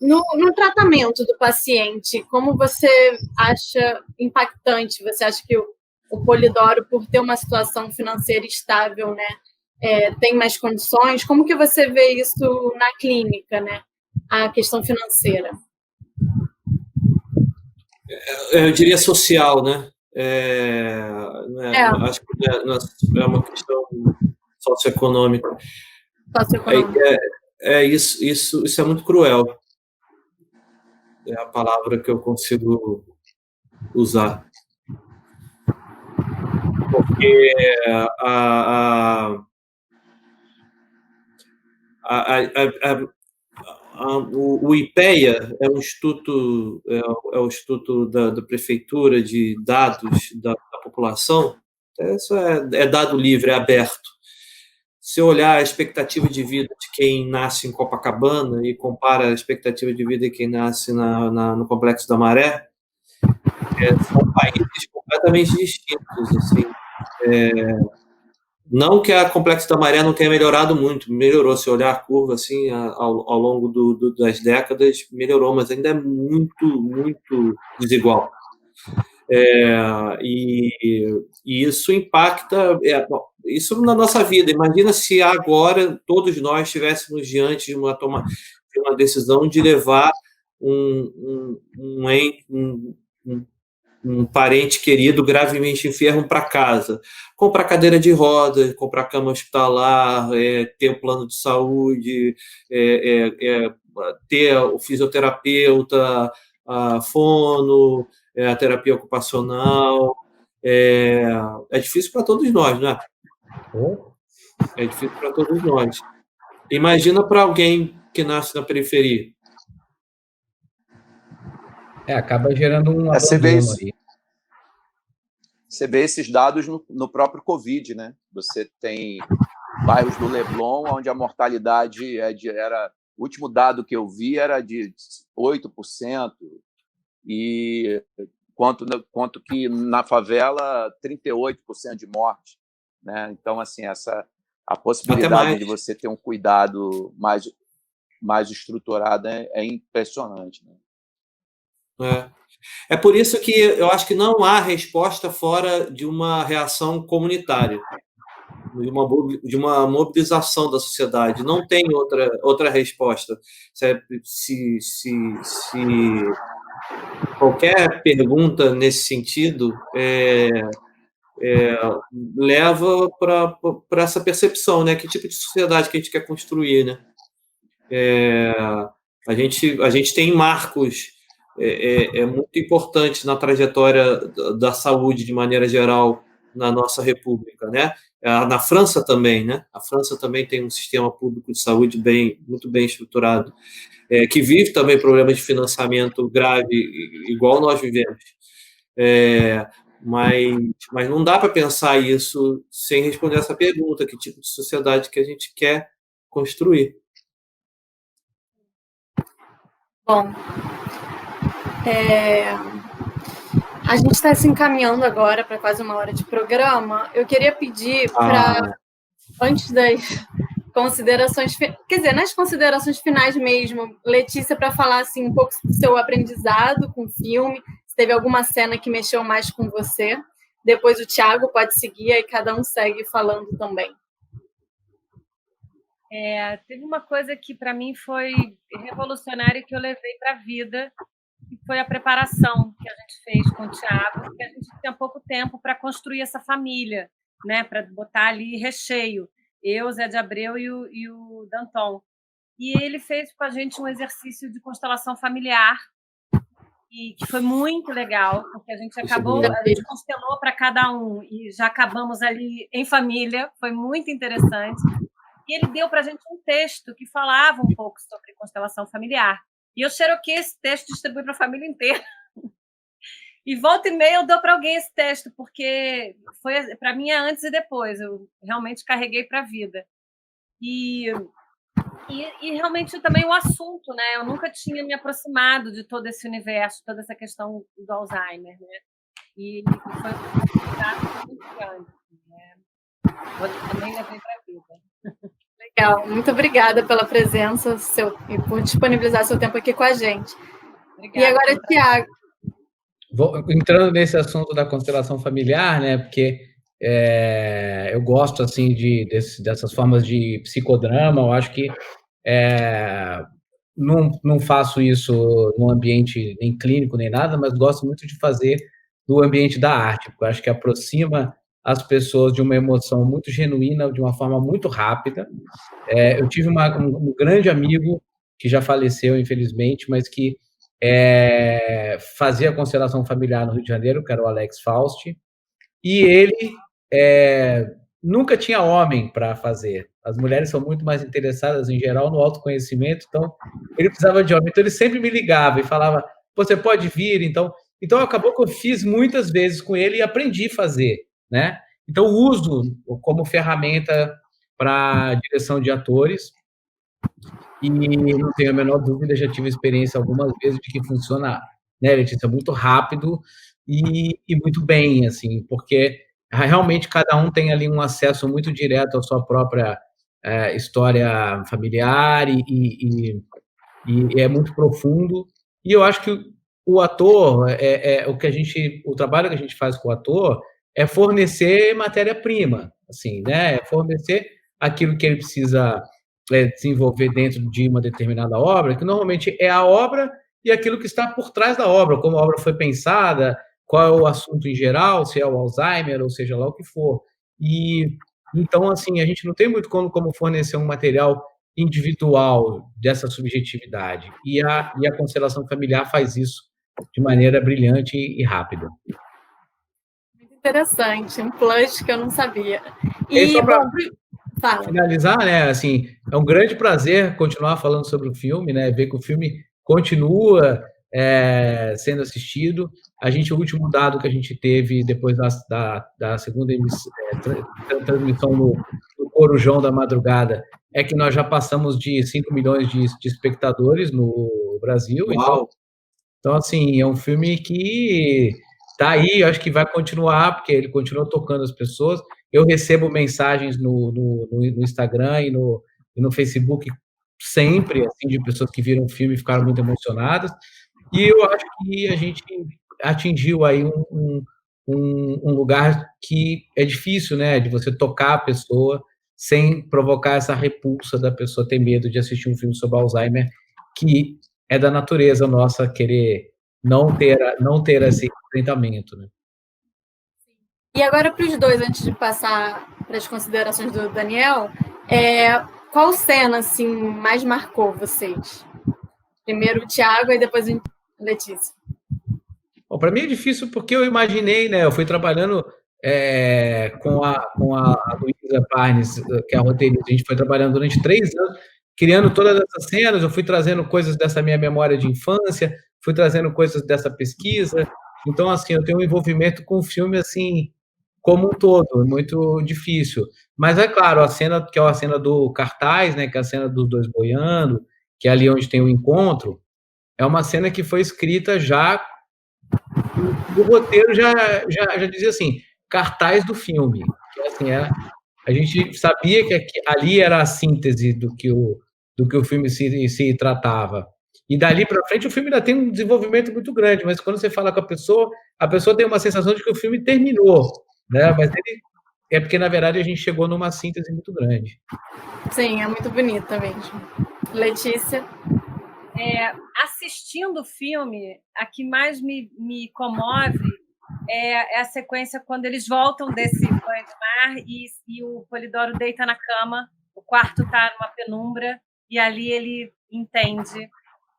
no tratamento do paciente? Como você acha impactante? Você acha que o Polidoro, por ter uma situação financeira estável, né, tem mais condições? Como que você vê isso na clínica, né, a questão financeira? Eu diria social, né? Acho que é uma questão socioeconômica. Isso é muito cruel. É a palavra que eu consigo usar. Porque o IPEA é um instituto, o instituto da prefeitura de dados da população, Isso é dado livre, é aberto. Se olhar a expectativa de vida de quem nasce em Copacabana e compara a expectativa de vida de quem nasce no Complexo da Maré, são países completamente distintos, assim. Não que a Complexo da Maré não tenha melhorado muito, melhorou. Se olhar a curva assim ao longo das décadas, melhorou, mas ainda é muito, muito desigual. E isso impacta isso na nossa vida. Imagina se agora todos nós estivéssemos diante de uma decisão de levar um parente querido gravemente enfermo para casa, comprar cadeira de rodas, comprar cama hospitalar, ter um plano de saúde, ter o fisioterapeuta, a fono, a terapia ocupacional. É difícil para todos nós, né? É difícil para todos nós. Imagina para alguém que nasce na periferia. Acaba gerando um abandono aí. Você vê esses dados no próprio Covid, né? Você tem bairros do Leblon, onde a mortalidade o último dado que eu vi era de 8%, e quanto que na favela 38% de morte, né? Então, assim, a possibilidade de você ter um cuidado mais estruturado é impressionante, né? É por isso que eu acho que não há resposta fora de uma reação comunitária, de uma mobilização da sociedade. Não tem outra resposta. Se qualquer pergunta nesse sentido leva para essa percepção, né? Que tipo de sociedade que a gente quer construir, né? A gente tem marcos muito importantes na trajetória da saúde de maneira geral na nossa república, né? Na França também, né? A França também tem um sistema público de saúde muito bem estruturado, que vive também problemas de financiamento grave, igual nós vivemos. Mas não dá para pensar isso sem responder essa pergunta: que tipo de sociedade que a gente quer construir? Bom, a gente está se encaminhando agora para quase 1 hora de programa. Eu queria pedir para, antes das considerações, quer dizer, nas considerações finais mesmo, Letícia, para falar assim, um pouco do seu aprendizado com o filme, se teve alguma cena que mexeu mais com você. Depois o Thiago pode seguir, aí cada um segue falando também. Teve uma coisa que para mim foi revolucionária, que eu levei para a vida, que foi a preparação que a gente fez com o Thiago, porque a gente tinha pouco tempo para construir essa família, né, para botar ali recheio, eu, Zé de Abreu e o Danton. E ele fez com a gente um exercício de constelação familiar, e que foi muito legal, porque a gente constelou para cada um e já acabamos ali em família, foi muito interessante. E ele deu para a gente um texto que falava um pouco sobre constelação familiar. E eu xeroquei esse texto e distribuí para a família inteira. E volta e meia eu dou para alguém esse texto, porque para mim é antes e depois. Eu realmente carreguei para a vida. E realmente também o assunto, né? Eu nunca tinha me aproximado de todo esse universo, toda essa questão do Alzheimer, né? E foi um cuidado muito grande, né? Eu também levei para a vida. Legal, muito obrigada pela presença e por disponibilizar seu tempo aqui com a gente. Obrigada. E agora, Thiago. Entrando nesse assunto da constelação familiar, né? Porque eu gosto assim dessas formas de psicodrama. Eu acho que não faço isso no ambiente nem clínico nem nada, mas gosto muito de fazer do ambiente da arte, porque eu acho que aproxima as pessoas de uma emoção muito genuína, de uma forma muito rápida. Eu tive um grande amigo que já faleceu, infelizmente, mas que fazia constelação familiar no Rio de Janeiro, que era o Alex Fausti, e ele nunca tinha homem para fazer. As mulheres são muito mais interessadas, em geral, no autoconhecimento, então ele precisava de homem. Então ele sempre me ligava e falava: você pode vir? Então acabou que eu fiz muitas vezes com ele e aprendi a fazer, né? Então, uso como ferramenta para direção de atores, e não tenho a menor dúvida, já tive experiência algumas vezes de que funciona, né, Letícia, muito rápido e muito bem, assim, porque realmente cada um tem ali um acesso muito direto à sua própria história familiar e é muito profundo. E eu acho que o ator, o trabalho que a gente faz com o ator é fornecer matéria-prima, assim, né? É fornecer aquilo que ele precisa desenvolver dentro de uma determinada obra, que normalmente é a obra e aquilo que está por trás da obra, como a obra foi pensada, qual é o assunto em geral, se é o Alzheimer, ou seja lá o que for. E então, assim, a gente não tem muito como fornecer um material individual dessa subjetividade. E a constelação familiar faz isso de maneira brilhante e rápida. Muito interessante, um plus que eu não sabia. E só para fala. Finalizar, né, assim, é um grande prazer continuar falando sobre o filme, né, ver que o filme continua sendo assistido. O último dado que a gente teve depois da segunda transmissão no Corujão da Madrugada é que nós já passamos de 5 milhões de espectadores no Brasil. Então, assim, é um filme que está aí, eu acho que vai continuar, porque ele continua tocando as pessoas. Eu recebo mensagens no Instagram e no Facebook sempre, assim, de pessoas que viram o filme e ficaram muito emocionadas. E eu acho que a gente atingiu aí um lugar que é difícil, né, de você tocar a pessoa sem provocar essa repulsa da pessoa ter medo de assistir um filme sobre Alzheimer, que é da natureza nossa querer não ter esse enfrentamento, né? E agora, para os dois, antes de passar para as considerações do Daniel, qual cena assim, mais marcou vocês? Primeiro o Thiago e depois a Letícia. Bom, para mim é difícil porque eu imaginei, né? Eu fui trabalhando com a Luísa Parnes, que é a roteirista. A gente foi trabalhando durante 3 anos, criando todas essas cenas. Eu fui trazendo coisas dessa minha memória de infância, fui trazendo coisas dessa pesquisa. Então, assim, eu tenho um envolvimento com o filme, assim, como um todo, muito difícil. Mas é claro, a cena que é a cena do cartaz, né? Que é a cena dos dois boiando, que é ali onde tem o encontro, é uma cena que foi escrita já. O roteiro já dizia assim, cartaz do filme. Assim, a gente sabia que ali era a síntese do que o filme se tratava. E dali para frente o filme ainda tem um desenvolvimento muito grande, mas quando você fala com a pessoa tem uma sensação de que o filme terminou, né? Mas é porque, na verdade, a gente chegou numa síntese muito grande. Sim, é muito bonita mesmo. Letícia? Assistindo o filme, a que mais me comove é a sequência quando eles voltam desse banho de mar e o Polidoro deita na cama, o quarto está numa penumbra, e ali ele entende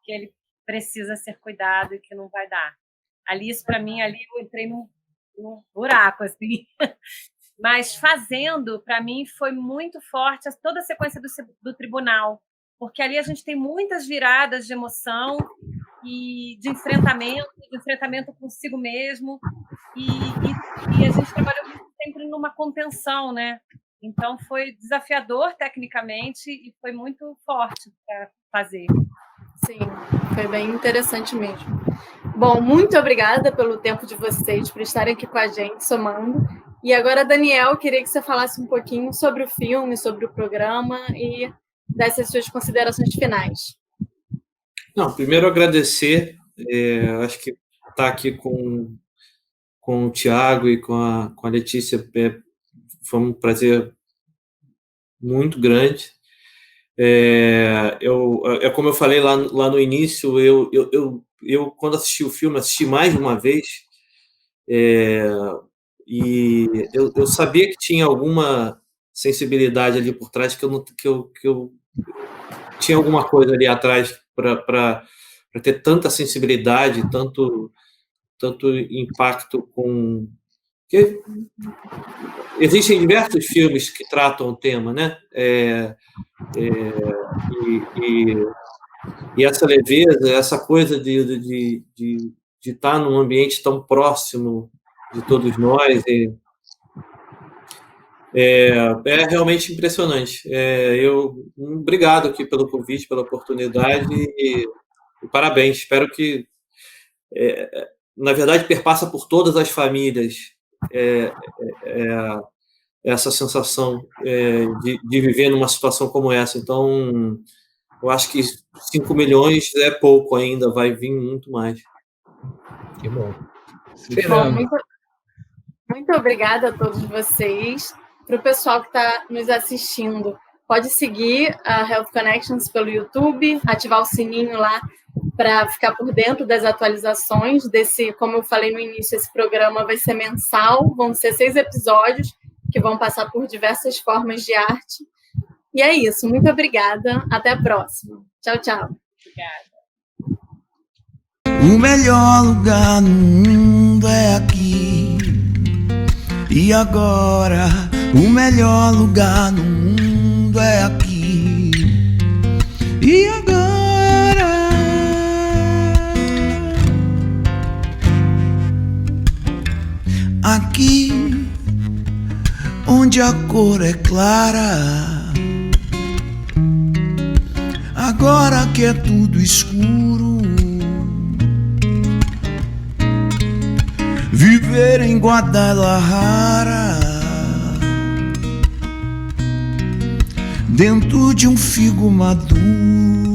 que ele precisa ser cuidado e que não vai dar. Ali, isso para mim, ali eu entrei num buraco, assim. Mas fazendo, para mim, foi muito forte toda a sequência do tribunal, porque ali a gente tem muitas viradas de emoção e de enfrentamento consigo mesmo, e a gente trabalhou sempre numa contenção, né? Então foi desafiador tecnicamente e foi muito forte para fazer. Sim, foi bem interessante mesmo. Bom, muito obrigada pelo tempo de vocês, por estarem aqui com a gente, somando. E agora, Daniel, queria que você falasse um pouquinho sobre o filme, sobre o programa e desse as suas considerações finais. Não, primeiro agradecer, acho que estar aqui com o Thiago e com a Letícia foi um prazer muito grande. Como eu falei lá no início, eu quando assisti o filme, assisti mais de uma vez, e eu sabia que tinha alguma sensibilidade ali por trás, que eu tinha alguma coisa ali atrás para ter tanta sensibilidade, tanto impacto com... Porque existem diversos filmes que tratam o tema, né? E essa leveza, essa coisa de estar num ambiente tão próximo de todos nós, É realmente impressionante. Obrigado aqui pelo convite, pela oportunidade e parabéns. Espero que, na verdade, perpassa por todas as famílias essa sensação de viver numa situação como essa. Então, eu acho que 5 milhões é pouco ainda, vai vir muito mais. Que bom. Bom, muito obrigada a todos vocês. Para o pessoal que está nos assistindo, pode seguir a Health Connections pelo YouTube, ativar o sininho lá para ficar por dentro das atualizações desse, como eu falei no início, esse programa vai ser mensal, vão ser 6 episódios que vão passar por diversas formas de arte. E é isso, muito obrigada, até a próxima. Tchau, tchau. Obrigada. O melhor lugar no mundo é aqui. E agora, o melhor lugar no mundo é aqui. E agora, aqui, onde a cor é clara. Agora que é tudo escuro, viver em Guadalajara, dentro de um figo maduro.